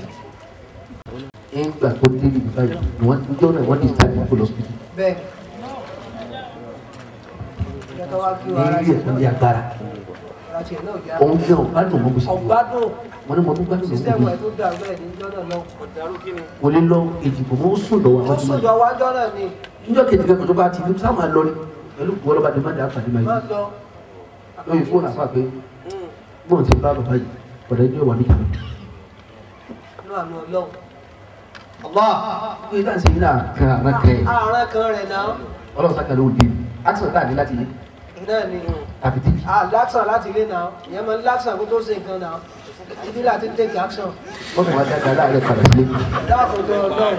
Ini tak putih di kita. Nuan jodoh nuan di sana pun hospital. Baik. Ní ilé ẹ̀kọ́ ní agbára. Òun fi hàn gbádùn mọ́ bó ṣe wà. Wọ́n ní mo tún gbádùn lọ́wọ́ bí. Mo lè lọ ìdìbò mo ń sùn lọ́wọ́ àwọn ọmọ yìí. Níjọ́ kejì kan tó bá ti ní sáà máa lọ ní pẹ̀lú kú ọlọ́ba tó máa dà pàdé máa yìí. Lórí fóònù àfà pé bóun ti bá bàbá yìí pẹ̀lú ẹjọ́ wà níta. Allah kó yẹ káà ń ṣe yín náà kan àrùn kẹ́. àrùn kan rẹ̀ náà. Ọlọ́run sáà kan ló ń dé. Action tá a ní láti yé. náà ni láksàn láti ilé náà ìyẹn máa ń láksàn kó tó ṣe nǹkan náà ibi láti take action. wọ́n tún wá dáadáa láàárẹ̀ padà sílé. dáàbò tó ọlọ́run.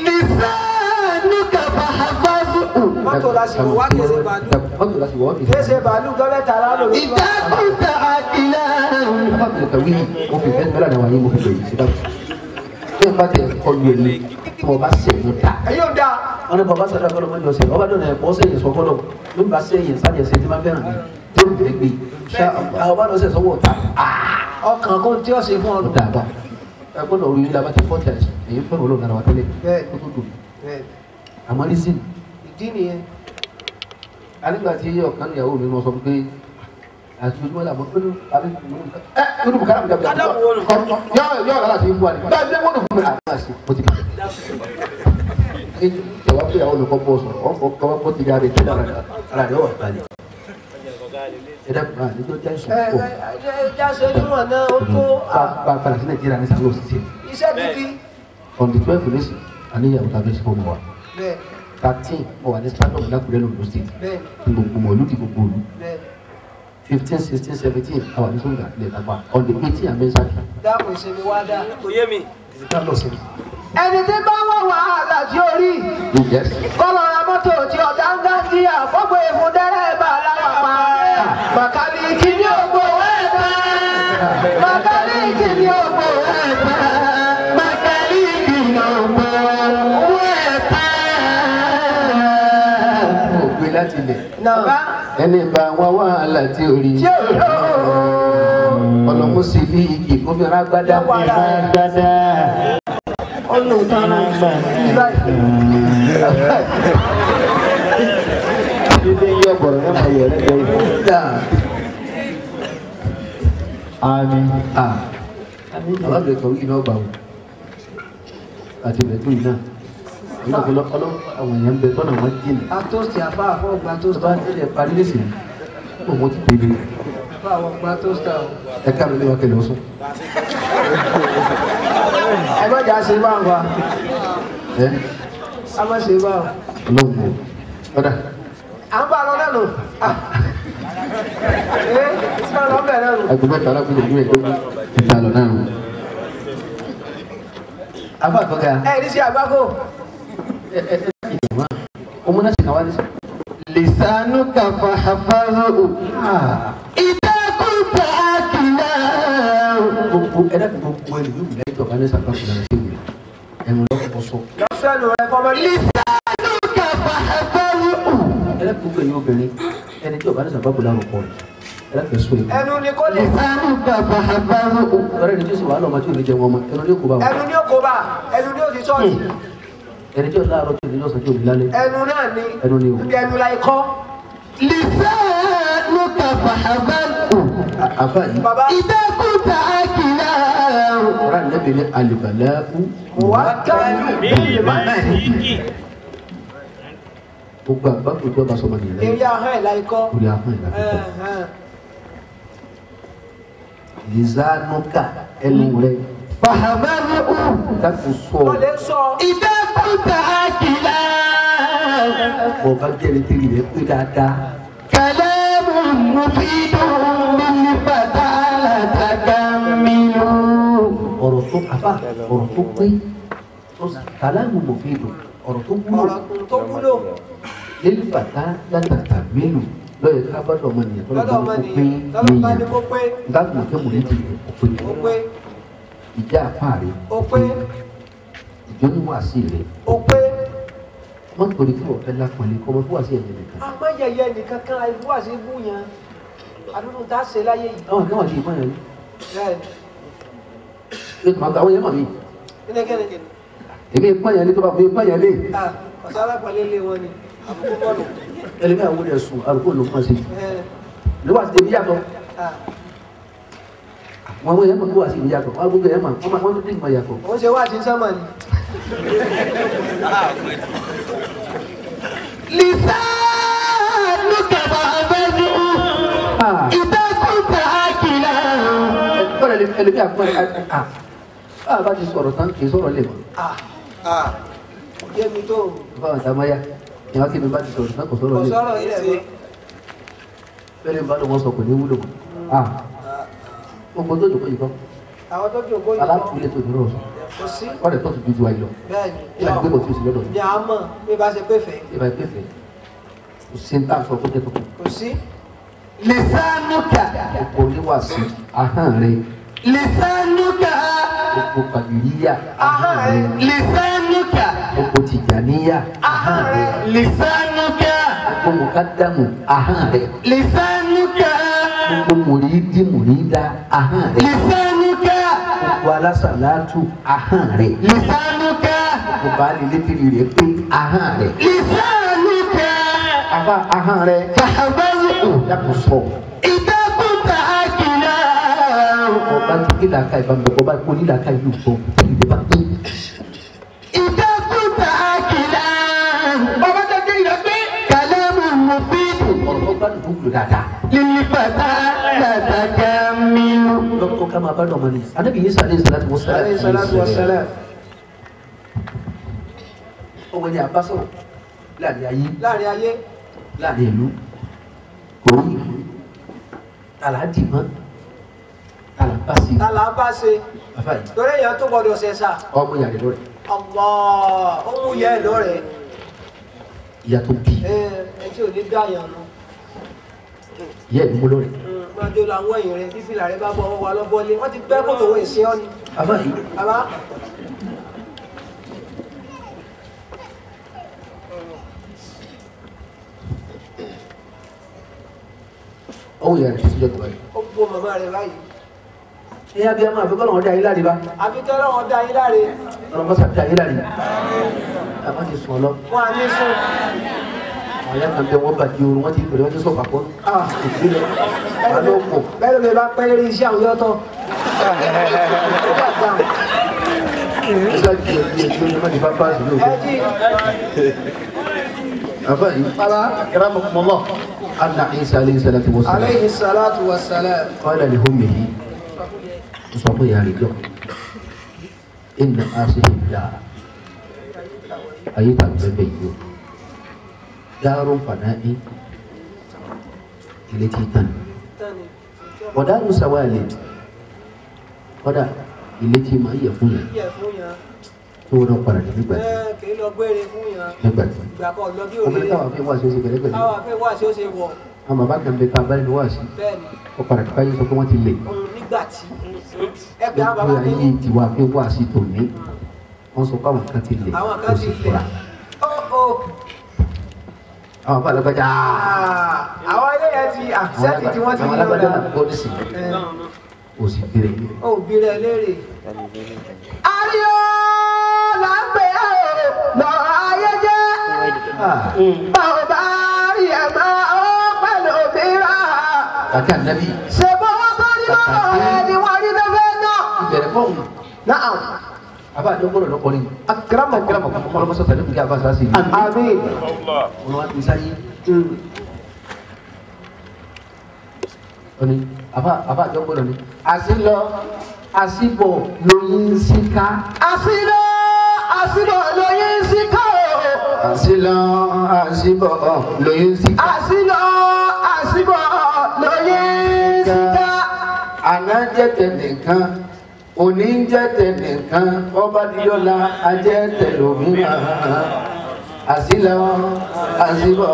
لسانك فحفظه mọ́tò lásìkò wá kése bàálù. mọ́tò lásìkò wá kése bàálù gọ́mẹ̀ntà lálọ́ ló إذا كنت عاقلا tàwí mo fi fẹ́ mẹ́lá náà wáyé mo fi bẹ̀rẹ̀ sí dáàbò tí ẹ bá tẹ ọlù ẹ̀ lé tí mo bá sẹ́yìn ta. ẹ yóò da. wọn ní bàbá sọdọ akọlọmọ ẹjọ sẹ́yìn ọba dọ̀nà ẹ̀kọ́ sẹ́yìn sọ fọlọ ló ń bá sẹ́yìn sáyẹn sẹ́yìn tí máa fẹ́ràn mi tó ń bẹ̀rẹ̀ gbé àwọn bá lọ sẹ́yìn sọ́wọ́ ta. ọkàn kó tí ó ṣe fún ọ. dàgbà ẹ gbọ́dọ̀ orí ilé abájá fọ́ọ̀tì àìsàn èyí fẹ́ràn olóògùn ara wa tẹ́lẹ̀ kó tó dùn. àmọ́ ní sìn. ìdí nìyẹn. alígbà tí ọ̀kan ìyàwó mi sọ pé àti ojúmọ́ làbọ̀ pé nínú bùkárà mi dàbí yọ ọ̀rọ̀ láti fún wa ní báyìí wọ́n fún mi àti àṣì mo ti bá ìjọba pé àwọn olùkọ́ bọ̀ sọ̀rọ̀ ọkọ̀ kọ́wọ́ bó ti dáre tó dára ara rẹ̀ wà balẹ̀ ẹ̀dá kan àdéjọ́ jẹ́ ìṣòro pọ̀ jáse níwọ̀n náà ó tó. bá a padà sí nàìjíríà ní sàlọ́ òṣìṣẹ́ iṣẹ́ gidi. on the 12 lẹ́sìn àníyàwó tàbí ṣe fún wa 13 mo wà ní standard lákùrẹ́ lòdò state gbogbo mọ̀lúdì gbogbo olú 15, 16, 17 àwọn àdúgbò lè dàgbà on the 18 àmẹ́sàkì. dákun ìsinmi wá dá. kò yé mi. ẹni tí bá wà wàhálà tí ó rí kọ́lọ̀ ra mọ́tò tí ọ̀dà ń gá sí àfọ́gbé fún dẹ́rẹ́bà lápapá màkàlíkì ní ògbó ẹ̀ta màkàlíkì ní ògbó ẹ̀ta màkàlíkì ní ògbó ẹ̀ta. mo gbé láti ilẹ̀ ẹni bá wà wàhálà tí ó rí ọlọ́mú sí bí igi kó fi rán gbádá. olùtọ́nà ilé yẹ bọ̀rọ̀ náà máa yẹ lẹ́gbẹ̀ẹ́ ìfúdà. àmín. àwọn àgbẹ̀ kan wí náà gbà wọ́n àti bẹ̀tú yìí náà nígbà tó lọ àwọn èèyàn ń bẹ tọ́nà wọn jìnnà. àtòsí àfa àfọ̀gbà tó bá tẹ̀lé parí lè sìn mo mọ ti bèbè. àfa àfọ̀gbà tó sà o. ẹ ká mi ní wa kẹlẹ ọsùn. ẹ má jà ṣe báwọn wa. ẹ a má ṣe báwọn. ọlọ́run mọ̀ ọ́dà. à ń bá a lọ lẹ́nu. tí wọ́n lọ bẹ̀rẹ̀ lẹ́nu. agbègbè alágbègbè ìlú ẹ̀dọ́gbọ̀n ìta lọ náà. afa àtọ́gà. ẹ ní sí àgbákò. ọmọ náà sì kà wá ní sọ. lisanuka fahafahu idha kunta akila. gbogbo ẹ̀dá gbogbo ẹ̀lú yóò wùlẹ̀ ìjọba ní sàgbà fúnra rẹ̀ sí ìwé ẹ̀rù lọ́kọ̀ sọ. lọ́sẹ̀lù rẹ fọmọ ní. lisanuka fahafahu. ẹ̀dá gbogbo ẹ̀yìn obìnrin ẹni tí ọba ní sàgbà fúnra rẹ̀ pọ̀ ẹ̀dá kẹ̀ sọ èkó. ẹnu ni kò lè. lisanuka fahafahu. ọ̀rẹ́ ni tí ó sì wà lọ́mọ tí ò ní jẹ wọn mọ ẹnu ní kò bá wọn. ẹnu ni ó kó bá ẹnu ni ó ti sọ́ọ̀tì. ẹni tí ó láàárọ̀ tí ò ní lọ́sàn tí ò ní lálẹ́. ẹnu náà ni. ẹnu ni o. ẹnu la ikọ́. lisanuka fahafahu. àfa yìí. baba. idha kunta akila. ọ̀rẹ́ àlẹ́bí ní alìbàlẹ́kù. wà á kẹ́lù gbogbo àgbàkùn tó bá sọmọ nìyẹn. eré ahọ́n ẹ̀ la ikọ́. orí ahọ́n ìlànà ìkọ́. lisanuka ẹnu rẹ. fahafahu. dákú sọ. ọ̀lẹ́ sọ. idha kunta akila. ọba jẹ́rìí tẹ́lẹ̀ rẹ pé dáadáa. كلام مفيد للفتى لا تكملوا. ọ̀rọ̀ tó àbá ọ̀rọ̀ tó pé kàlámù mọ̀fíìdù ọ̀rọ̀ tó wúlò ọ̀rọ̀ tó wúlò. lílù bàtà látàtà mélòó lọ́yẹ̀ ká bá dọ̀mọ nìyẹn tó lọ́dọ̀ ọmọ lọ́dọ̀ nìyẹn lọ́dọ̀ bá ní kó pé. dáàbò mọ̀ kẹ́mù létí rẹ̀ ó pé. ìjà àfáà rẹ̀ ó pé. ìjọ níwàásí rẹ̀ ó pé. wọ́n torí fún ọ̀fẹ́ lápọ̀lẹ́ kọ́ ọmọ fún wàásí ẹ̀yẹ nìkan. àmọ́ yẹyẹ nìkan kan àìfúwàsí bú yẹn àdúgbò tá a ṣe láyé yìí. àwọn akẹ́wọ̀n ti ìpọ́n yẹn ní. bẹ́ẹ̀ni. àwọn yẹn mọ̀ mí. kíni. èmi ìpọ́n yẹn ní tó bá fún ìpọ́n yẹn lé. ọ̀sán alápàlẹ́ lé wọn ni àbúkú bọ́ọ̀lù. ẹlẹ́gbẹ́ àwọn olè sùn àrùkò ló pọ́n sí. ló wà sí ibi yàtọ̀. àwọn yẹn mọ̀ ló wà sí ibi yàtọ̀ wọ́n gbogbo yẹn mọ̀ wọ́n tó dín ìmọ̀ yàtọ̀. ó ṣe wá sí sánmà ni. lisanuka fahafahu. idha kunta akila. kọ́lẹ̀ ẹlẹ́gbẹ́ àpọ́n bá ti sọ̀rọ̀ tán kì í sọ̀rọ̀ lè mọ̀. yé mi tó. báwọn ta máa yá ìyá kí mi bá ti sọ̀rọ̀ tán kò sọ̀rọ̀ kò lè mọ̀. sọ̀rọ̀ ilẹ̀ mọ́. bẹ́ẹ̀ bá lọ́wọ́ sọ kò ní wúlò mọ́. gbogbo tó jòkó yìí kọ́ àwọn tó jòkó yìí kọ́. aláàtúlẹ̀ tó dúró sọ kò sí. ọ̀rẹ́ tó ti ju ju ayé lọ. bẹ́ẹ̀ni. ìlànà gbé bọ̀ tí o sì lọ́dọ̀ mi. ní àmọ́ bí bá ṣe pé fẹ́. ìbá ìpè fẹ́ kò sí ní táwọn sọ kó jẹ́ tó kù. kò sí. lisanuka gbogbo oníwàásù ahọ́n rẹ. lisanuka gbogbo kàdúríyà ahọ́n rẹ. lisanuka gbogbo tìjàníyà ahọ́n rẹ. lisanuka gbogbo mùkádàmù ahọ́n rẹ. lisanuka gbogbo mùrídìmùrídà ahọ́n rẹ. lisanuka gbogbo alásàlátù ahọ́n rẹ. lisanuka gbogbo baálé létiri rẹ pé ahọ́n rẹ. lisanuka àbá ahọ́n rẹ. fàbáyé ò dàpọ̀ sọ. ìdákùtà àkìlá. ọba kíkìlá ká ìbámu ọba ìkólílà ká ìlú sọ ìdè bá tó. ìdákùtà àkìlá. ọba kékeré rẹ pé. kàlámù mufídù. ọ̀rọ̀ tó gbádùn tó gbòòrò dáadáa. lílí bàtà làtàkà mínú. lọ́kọ̀ ká máa bá dọ̀ mọ́ ni. Ànábì Ìsá alayhi salatu wassalam. ọwọ́ ni àbá sọ̀rọ̀ láàrin ayé. láàrin ayé. láàrin ìlú orí ìlú tàlàdì mọ́ tàlàbàṣe. tàlàbàṣe. torí èèyàn tó gbọdọ̀ ṣẹ̀ṣà. ọmọ ìyá rẹ lọ́rẹ̀. ọmọ ọmọ ìyá ẹ lọ́rẹ̀. ìyá tó bí. ẹ tí ò ní dáyàn nù. ìyá ẹ̀ mú lọ́rẹ̀. gbọ́dọ̀ làwọn èèyàn rẹ fífìlà rẹ bá bọ́ ọwọ́ wa lọ́bọ́lé wọ́n ti gbẹ́ kòtò wọ ìṣe ọ́ ni. bàbá yìí. bàbá. ọwọ́ ìyá rẹ̀ ti síjọ́ tó báyìí. ó gbó màmá rẹ̀ báyìí. ẹ̀yà bí a máa fi kọ́lọ̀ wọn dá ayé láre bá. àfikẹ́ lọ́wọ́ dá ayé láre. ọ̀rọ̀ mọ́sá dá ayé láre. àmọ́ ti sùn ọ lọ. wọ́n á ní sùn. àwọn yàrá kan bẹ wọ́n bàjẹ́ oorun wọ́n ti pèrè wọ́n ti sọ pàpọ̀. ìpínlẹ̀ alẹ́ òkò. bẹ́ẹ̀ ló bá pẹ́ lórí iṣẹ́ àwọn yọ́tọ̀. رحمكم الله أن عيسى عليه الصلاة والسلام عليه الصلاة والسلام قال لأمه صفي يا رجال إن آسف الدار أيضا ببي دار فناء التي تن ودار سوال ودار التي ما هي فيها tó wọn padà dé nígbà tí. kì í lọ gbére fún yàn. nígbà tí. ìgbà kan lọ bí òrìlẹ̀. ọmọdé táwọn afẹ́ wá sí oṣù pẹ̀lẹ́pẹ̀lẹ́. táwọn afẹ́ wá sí oṣù wọ̀. àwọn bàbá kan bẹ tá a bá nínú wá sí. bẹ́ẹ̀ni. ó padà tó báyìí sọ pé wọ́n ti lè. nígbà tí. ẹgbẹ́ àwọn bàbá mi. ayé tiwa afẹ́ wá sí tòní. wọ́n sọ pé àwọn kan ti lè. àwọn kan ti lè. àwọn bàbá alágbájá. àwọn ilé yẹn ti àṣẹ́tì tí wọ́n ti àwọn alágbájá náà gbọ́ ní sìn. o sì bèrè. o bèrè léèrè. ariyo là ń pè é lọ ayé jẹ́ báwo bá rí ẹ̀ máa ó pẹ̀lú òmíràn. kàkà nàbí. ṣe bọ́wọ́ tó rí lọ́wọ́ ẹ̀ ni wọ́n rí lọ́fẹ́ náà. ìbẹ̀rẹ̀ fọ́ọ̀mù. náà aba dɔgɔrɔ dɔ kɔni. akirama kɔlɔ mɔsɔ tali kun kɛ a ba sara si. àmín. wọn wá tún sáyé. oni aba dɔgɔrɔ ni. asilɔ asibɔ lóyin sika. asilɔ lóyin sika o. asilɔ asibɔ lóyin sika. asilɔ lóyin sika. anajɛ tɛ nìkan. oníjẹtẹ nìkan ọba dídọ́là ajẹtẹ lómìnira àsìlọ àsìbọ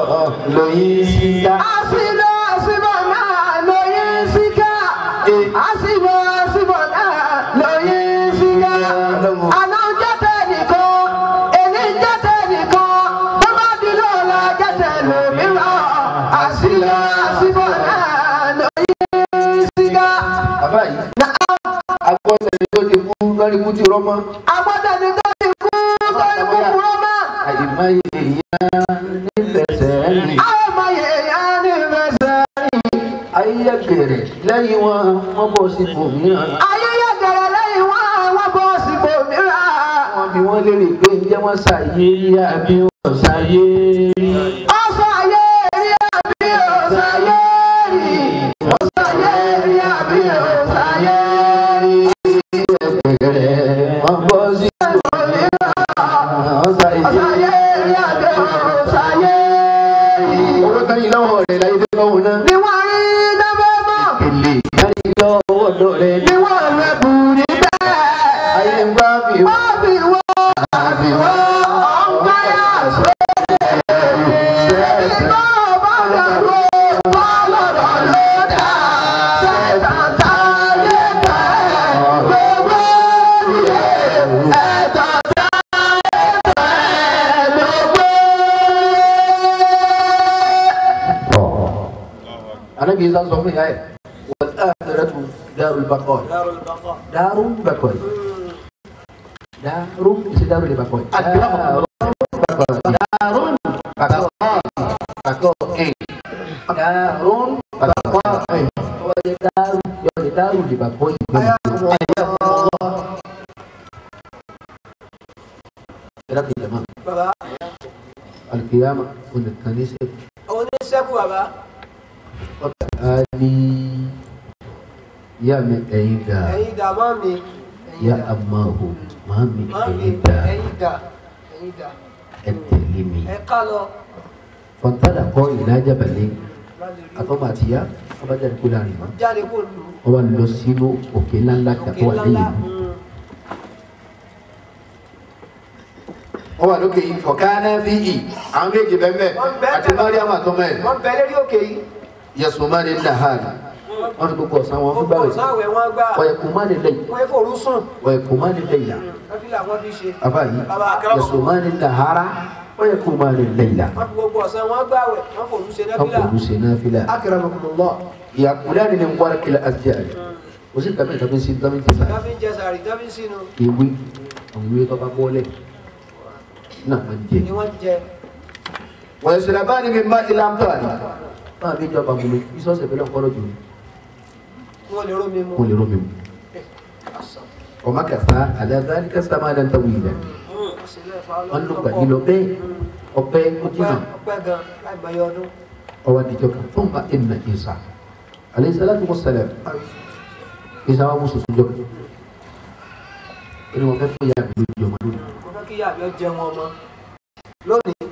lóyìn síká. àsìlọ àsìbọ náà lóyìn síká. àsìbọ náà lóyìn síká. àná jẹtẹ nìkan èmi jẹtẹ nìkan bàbá dídọ́là jẹtẹ lómìnira àsìlọ àsìbọ náà lóyìn síká. bàbá yìí. agbọ́dọ̀ ni tó ti kú lórí kú ti rọ́mọ́. agbọ́dọ̀ ni tó ti kú lórí kú ti rọ́mọ́. àyèmáyé èèyàn nífẹ̀ẹ́sẹ̀ rìn. àyèmáyé èèyàn nífẹ̀ẹ́sẹ̀ rìn. ayẹyẹ bẹ̀rẹ̀ lẹ́yìn wọn bọ̀ sí ibòmíràn. ayẹyẹ bẹ̀rẹ̀ lẹ́yìn wọn bọ̀ sí ibòmíràn. wọ́n bí wọ́n lérè pé ǹjẹ́ wọ́n ṣàyé rí àbí wọ́n ṣàyé rí. ọ̀sán ayé rí àbí ọ̀sán ayé rí. ọ̀sán ayé rí àbí ọ̀sán ayé rí. wọ́n bọ́ sí ibòmíràn. ọ̀sán ayé rí àbí ọ̀sán ayé rí. owó kan yìí lọ́wọ́ rẹ̀ láyé tó lọ́wọ́ náà. ni wọ́n rí dábẹ́ mọ́. èlé kárí lọ́wọ́ ọ̀dọ́ rẹ̀. ni wọ́n rẹ̀ bù ní bẹ́ẹ̀. ayé ń gbá bí wọ́n. àbí wọ́n ọ̀gbáyà sókè. Nabi Isa sọ fún ìyá ẹ̀ wal akhiratu darul baqa. Darul baqa. Darul isi darul baqa. Darul baqa. Darul baqa. Darul baqa. Darul di baqa. Rabbi jamaah. Baba. Al-qiyamah untuk kanisa. Àwọn oníṣẹ́kù bàbá. Ali ya mi ẹ̀yin dà. Ẹ̀yin dà mami. Ya amahu mami ẹ̀yin dà. Ẹ̀yin dà. Ẹ̀yin dà. Ẹ tẹ̀lé mi. Ẹ ká lọ. Fọ̀ntàdà kọ́ ìlàjà balẹ̀. Àtọ́mọ àti ìyá ọba jáde kó láàrin mọ́. Jáde kó lù. Ọba lọ sínú òkè ńláńlá kàtó wà lẹ́yìn. Wọ́n wà lókè yìí fọ̀kánná fi ì àwọn méjì bẹ́ẹ̀ àti Mariam àtọ́mọ ẹ̀. Wọ́n bẹ lórí òkè yìí. Yẹ̀sùn máa ní nàhálì. Wọ́n fi gbogbo ọ̀sán wọn fún gbàwé. Sáwẹ̀ wọn gbà. Wọ̀yẹ̀kùn máa ní lẹ́yìn. Wọ́n forú sùn. Wọ̀yẹ̀kùn máa ní lẹ́yìn. Káfílà wọn fi ṣe. Àbá yìí yẹ̀sùn máa ní nàhárà. Wọ̀yẹ̀kùn máa ní lẹ́yìn. Wọ́n fi gbogbo ọ̀sán wọn gbàwẹ̀. Wọ́n forú ṣe náfìlà. Wọ́n forú ṣe náfìlà. Akramakumullah. Yàkùlá ni ní wàrà kìlá àjẹrì. Kò sí tàbí tàbí sí tàbí tẹ̀sà. Káfí jẹ sàrì káfí sínú. Ìwé àwọn ìwé tó bá bọ́ọ̀lẹ̀ náà máa ń jẹ. Ni wọ́n jẹ. Wọ̀yẹ̀sùn àbá ni mi má ilá ń tọ́ àná. Máa mi jọba mu mi, ìsọ̀sẹ̀ bẹ́ẹ̀ lọ́kọ́ lọ́jọ́ mi. Wọ́n lè rómi mu. Wọ́n lè rómi mu. Ọmọ kẹfà àdáńdáńdí kẹsà máa dán tàwí ilẹ̀. Wọ́n ló gbà nílò bẹ́ẹ̀ ọpẹ́ ojúmọ̀. Ọpẹ́ gan láìmọye ọdún. Ọwọ́ àdìjọ́ kan fún ma ìnà ìsà. Alayhi salatu wa salam. Ìsà wa mú sọ̀sọ̀ jọ. Ẹni wọ́n fẹ́ fún ìyá mi lójú ọmọ lónìí. Wọ́n fẹ́ kí ìyá mi ó jẹun ọmọ. Lónìí.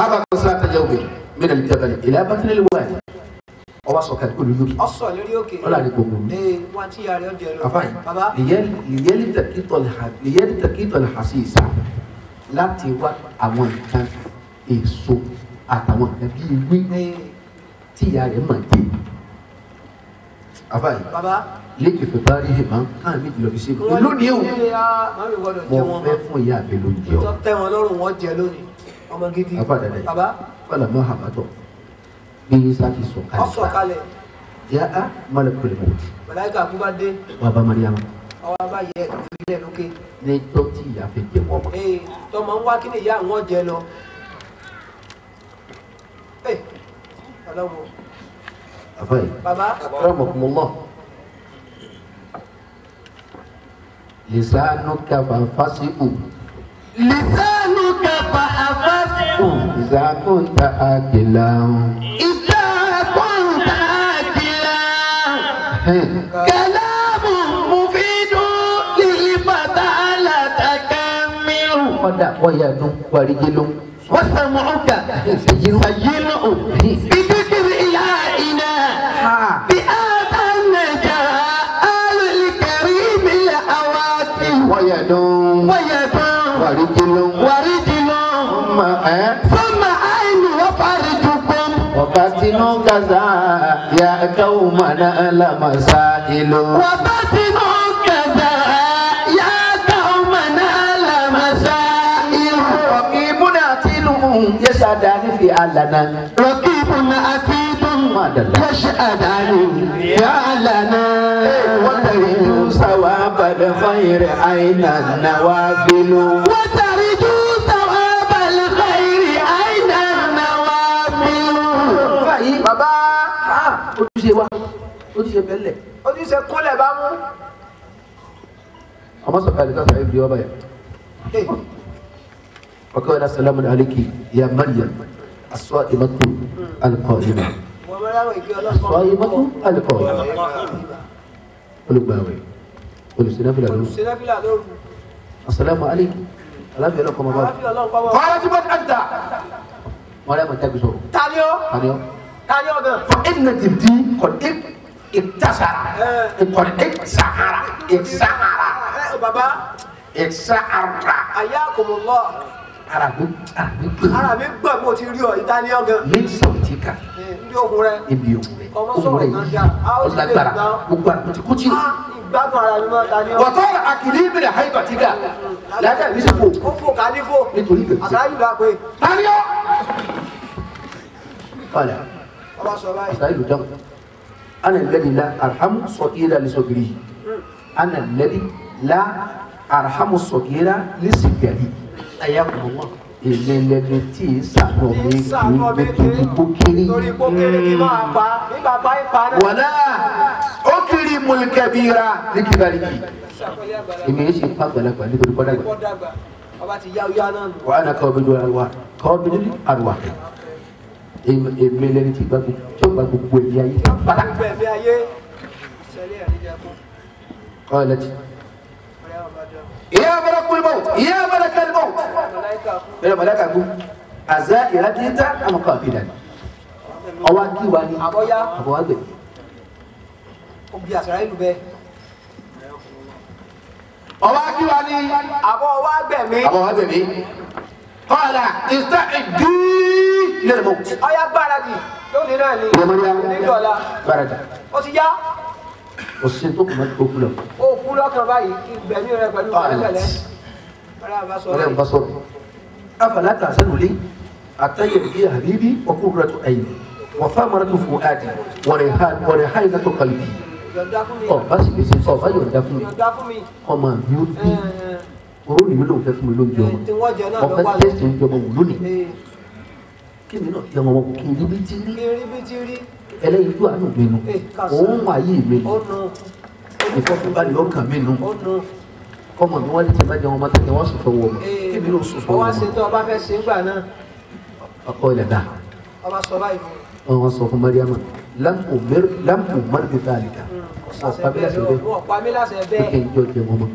Abba Musa tajawbi min al-jabal ila batn al-wadi. Ọwọ́ sọ̀kalẹ̀ kó lójú. Ọ̀sọ̀ lórí òkè. Ọlá ní gbogbo mi. Ee wọ́n ti yàrá ọjọ́ lọ. Àfáì, Bàbá. lìyẹ́lì takítọ̀ al-hasisa láti wá àwọn nǹkan èso àtàwọn nǹkan bí ewé tí ìyá rẹ̀ máa dé. Àfáì, Bàbá. léèkì fẹ́ bá rí ìmọ̀ káà méjì lọ fi ṣe é. Lónìí o, mo fẹ́ fún ìyá mi lóúnjẹ o. Tó tẹ́ wọn lọ́rùn wọn jẹ lónìí. Ọmọ gidi. Àfáì dada yìí. Bàbá. Fọlá mọ́ àbátọ̀ bí sáàkì sọ̀kalẹ̀. Ọ̀sọ̀ kalẹ̀. Yá á malakul maut. Màláíkà kú bá dé. Bàbá Mariam Ọwọ́ bá yẹ ẹ̀ka fún ilé lókè. ní tó tí ìyá fi jẹ wọ́n mọ́. Ee tọmọ ń wá kí ni ìyá àwọn jẹ lọ. Ee ọlọ́wọ́. Àfáì, Bàbá. akramakumullah. Lisanuka fafasi'u. Lisanuka fa'afasi'u. Iza kunta akilan. Idza kunta akilan. Kalamu mufidu lil fata la takammiru. Kọ́dà wọ́yà dún wàríjì ló. وسمعك سينه بذكر إلهنا بهذا النجاة الكريم الأواكب ويد ورجل ثم عين وفرجكم وباطن كذا يا قومنا لمسائل وباطن كذا يا قومنا لمسائل رقيب عتيد يشهدان في أعلنا رقيب عتيد يشهدان في أعلنا وترجو ثواب الخير أين النوافل وترجو ثواب الخير أين النوافل. báyìí bàbá ojúṣe wa ojúṣe bẹ́lẹ̀. Ojúṣe kúnlẹ̀ bá mú. ọmọ sọ̀rọ̀ àdìgbà sọ̀rọ̀ ibi ọba yẹn. ọkọ wa salamu alayki ya Maryam as-sa'imatu al-qa'ima. Wọ́n mẹ́rin àwọn ìgbé ọlọ́pàá. as-sa'imatu al-qa'ima. olùgbàwẹ̀ olùsínáfìlà lóru. Olùsínáfìlà lóru. assalamu alayki aláfíà ọlọ́kọ̀ ọmọ bá. Àlàáfíà ọlọ́pàá wà. kọ́lá tí mo ti àjà. wọ́n rẹ̀ mọ̀ jáde sọ̀rọ̀. Tani ó? àníọ́. Tani ó gan? فإن جدي قد اكتسر قد اكسعر Bàbá. اكسعر Ayakumullah. عربي Ara mi gbọ́ mo ti rí ọ ìtani ó gan. من صوتك Ndí ohun rẹ̀. ibi òun rẹ̀ Ọmọ òun sọ̀rọ̀ rẹ̀ kan yìí dá. A ó sì lè ọlágbára gbà. gbogbo àkùtìkùtì Ìgbádùn ara mi máa tani ó. wọ́tọ́ àkìlí ìbílẹ̀ haibatiga lájà ìbí sí fò Ó fò ká ní fò. nítorí ìbẹ̀rẹ̀ Àsáyù dá pé. tani ó. ọ̀là Ọba sọ báyìí. àṣà ìlú dáhùn ana alladhi la arhamu saghira li saghiri ana alladhi la arhamu saghira li saghiri ayakumullah ìlẹ̀lẹ̀lẹ̀ tí ì sànù mi nítorí bókiri. wàlá ó kiri mọ̀lẹ́kẹ̀bíra ní kíkàrí yìí. èmi yẹn ṣe pàgbàlagbà nítorí kọ́dàgbà. wà á nà kọ́ bí lóra wa kọ́ bí lórí àrùwà. èmi lẹni tí gbàgbé tí ó gbàgbé gbogbo ẹ̀mí ayé. pátá. ọ̀ lẹ́tí. يا ملك الموت يا ملك الموت يا ملك الموت أزائر ديتا أم قابلا أواكي واني أبويا أواكي واني أبويا قال استعدي للموت أيا بارادي يا مريم باردا òṣìṣẹ́ tó kù máa tó kú lọ. ó kú lọ́kàn báyìí ìgbẹ̀mí rẹ pẹ̀lú pẹ̀lẹ́pẹ̀lẹ́. ọ̀rẹ́ bá sọ̀rọ̀. afala ta'zanuni àtàyè habibi wa qurratu ayni wa thamaratu fuadi wa rihaynatu qalbi. ọ̀ bá sì gbèsè sọ bá yọ̀ǹda fún mi. ọmọ mi ó bí oró ni mi ló ń fẹ́ fún mi lóúnjẹ ọmọ. wọ́n fẹ́ tẹ́sí oúnjẹ ọmọ wò lónìí. kí ni náà jẹ́ ọmọ kí n rí bí ti rí. ẹlẹ́yin tó àánú mi nu òun ayé mi nu ìfọ̀kànbalẹ̀ ọkàn mi nu kọ́mọ mi wọ́n lè ti máa jẹ wọn mọ́tò kí wọ́n sùn fọwọ́ mi kí mi ló sùn fọwọ́ mi. ọwọ́ ṣe tó ọba fẹ́ ṣe ń gbà náà. ọkọ ilẹ̀ dà. ọba sọ báyìí fún mi. wọ́n sọ fún Mariama lampu mari ta àlìkà wọ́n pa mí láṣẹ bẹ́ẹ̀ kí n jọ jẹ wọn mọ́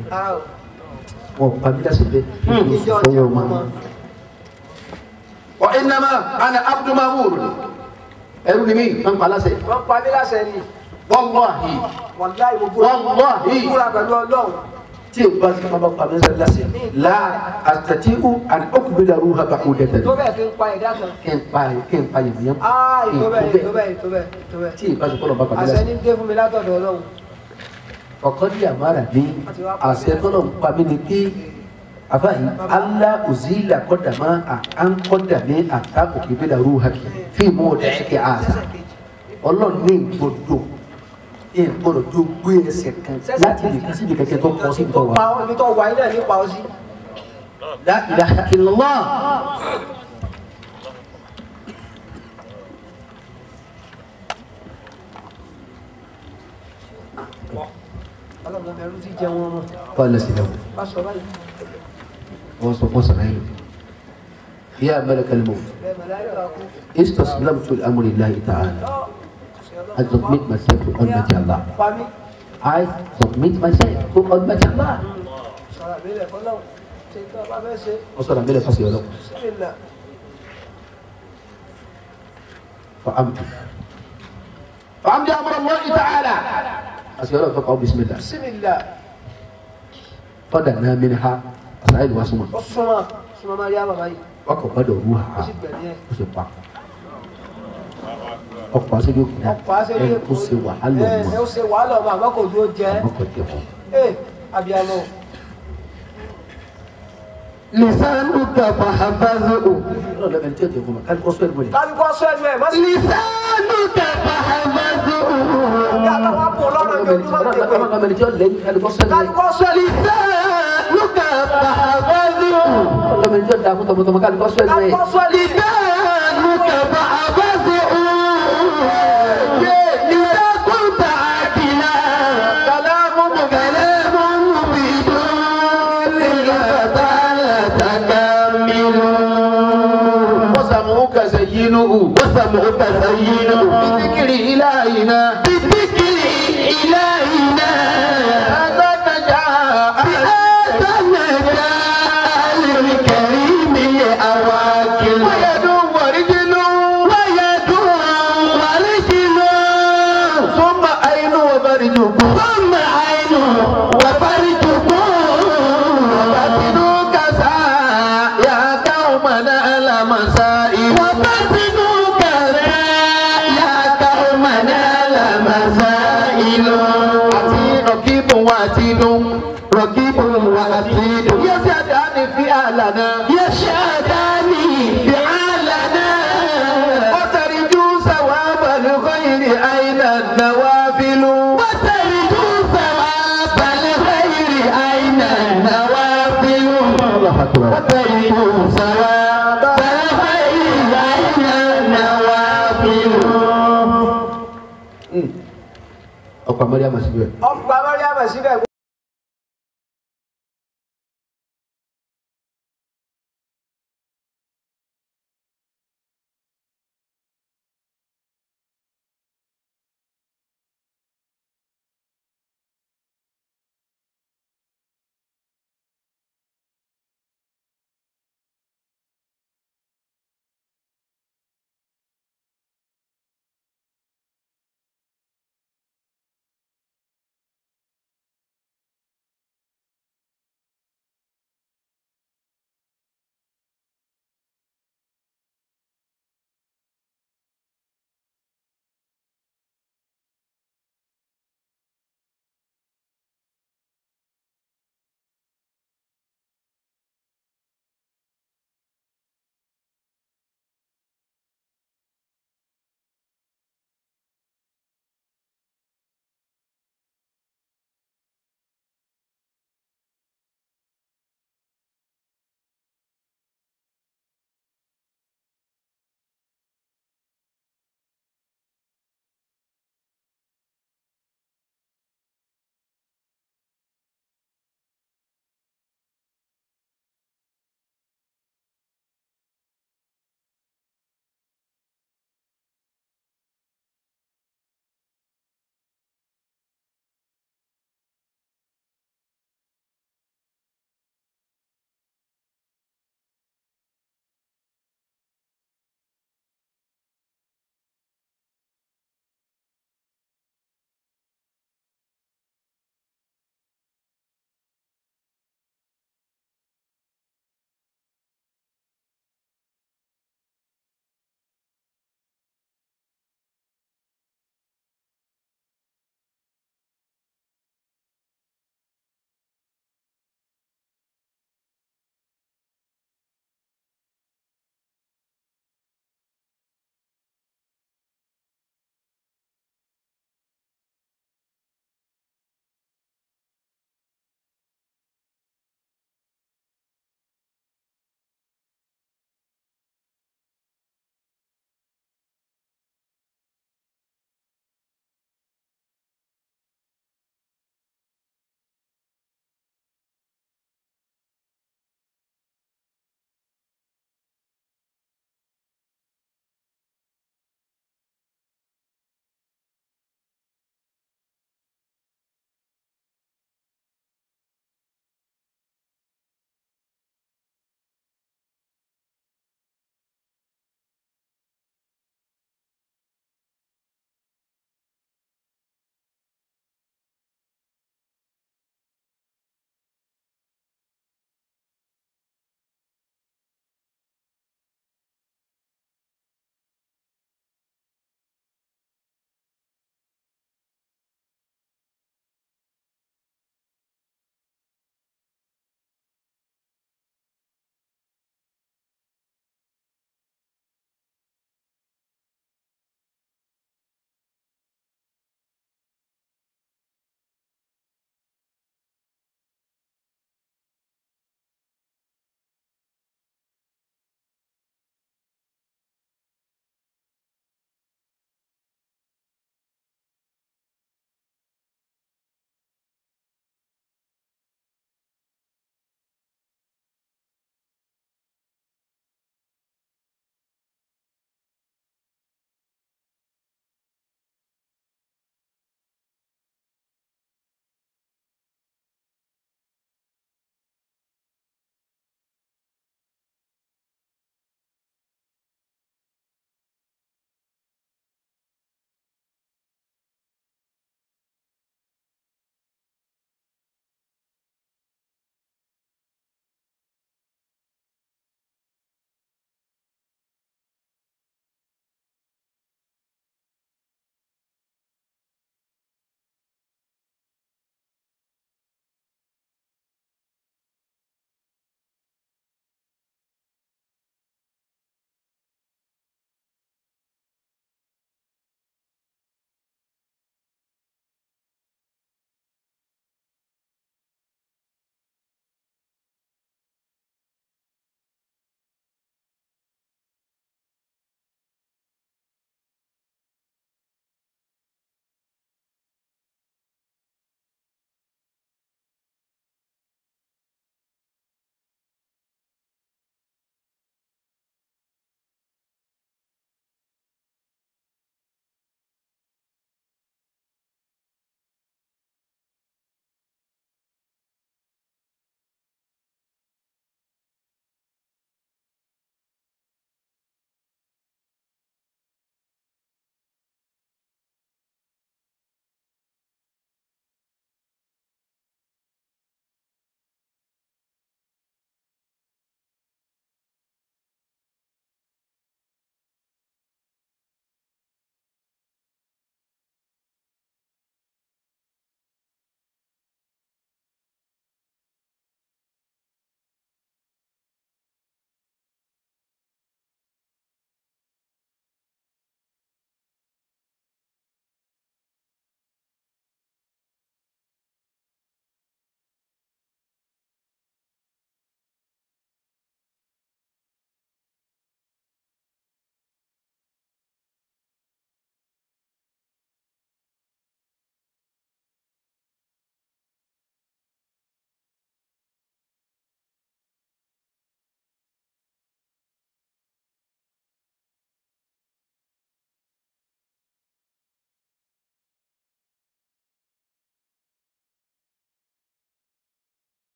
wọ́n pa mí láṣẹ bẹ́ẹ̀ kí n jọ fọwọ́ wọn mọ́. wa innama ana abdu mamur ẹrú ni mí wọn pa aláṣẹ. wọn pa mí láṣẹ ni. wàláhì. wàláhì gbogbo. wàláhì. kúra pẹ̀lú Ọlọ́run. tí o bá ti máa bá pa mí láṣẹ. la àtàtìkù àti ọkùnrin dàrú ha bá kú dẹ́tẹ̀. tó bẹ́ẹ̀ kí n pa ẹ̀dá kan. kí n pa yẹ̀mìyàn. tó bẹ́ẹ̀. tí o bá ti kọ́nà bá pa mí láṣẹ. àṣẹ ní dé fún mi látọ̀dọ̀ Ọlọ́run. ọ̀kọ́ ní àmàrà ní àṣẹ tọ́lọ̀ ń pa mí ni pé afayi ala uzila kọdama an kọdami ata òkèbè la ru haki fi mọ ọdẹ ẹkẹ àṣà Ọlọ́run ní gbọ́dọ̀ tó gbé ẹsẹ̀ kan láti lè kí síbi kẹkẹ tó kọ sí ìtọ wa. pa ibi tó wà ilé ní pa ọ sí. la ilaha illallah. Ọlọ́run ẹrú ti jẹ wọn mọ. kọ́lá sílẹ̀ bá sọ báyìí. wọ́n sọ fún sàlàyé يا ملك الموت استسلمت لأمر الله تعالى I submit myself to Almighty Allah. I submit myself to Almighty Allah. وصل عن بلا فصل ولو فعمد أمر الله تعالى أسأل فقعوا بسم الله فدنا منها أسأل واسمه ọkọ̀ gbọ́dọ̀ rú ha ó sì pa ọkọ̀ aṣojú kìnnà ẹ̀ tó ṣe wàhálà ọmọ ẹ̀ ó ṣe wàhálà ọmọ àmọ́ kò dúró jẹ́ ọkọ̀ jẹ wọn. abiyamọ. lisanuka fahafazu. ọlọ́dọ̀ ẹni tí ó jẹ fún mi kálukọ́ sọ ẹnu rẹ̀. kálukọ́ sọ ẹnu ẹ̀ mọ́sí. lisanuka fahafazu. kálukọ́ wá pọ̀ lọ́rọ̀ yóò ọlọ́dọ̀ ẹni tí ó lẹ́yìn kálukọ́ sọ ẹnu rẹ̀. kálukọ́ sọ ẹnu rẹ̀. lisanuka fahafazu. ọlọ́dọ̀ ẹni tí ó dà fún tọmọtọmọ kálukọ́ sọ ẹnu rẹ̀. lisanuka fahafazu. وسمعك زينه بذكر إلهنا هذا نجاء الكريم أواكل ويد ورجل ثم عين وفرجكم وبطنك يا قومنا على مسائل رقيب وعتيد يشهدان فعالنا وترجو ثواب الخير أين النوى akbar. Ọkọ̀ Mariam síbẹ̀. ọ̀pọ̀ àmọ́rí àmọ̀ síbẹ̀.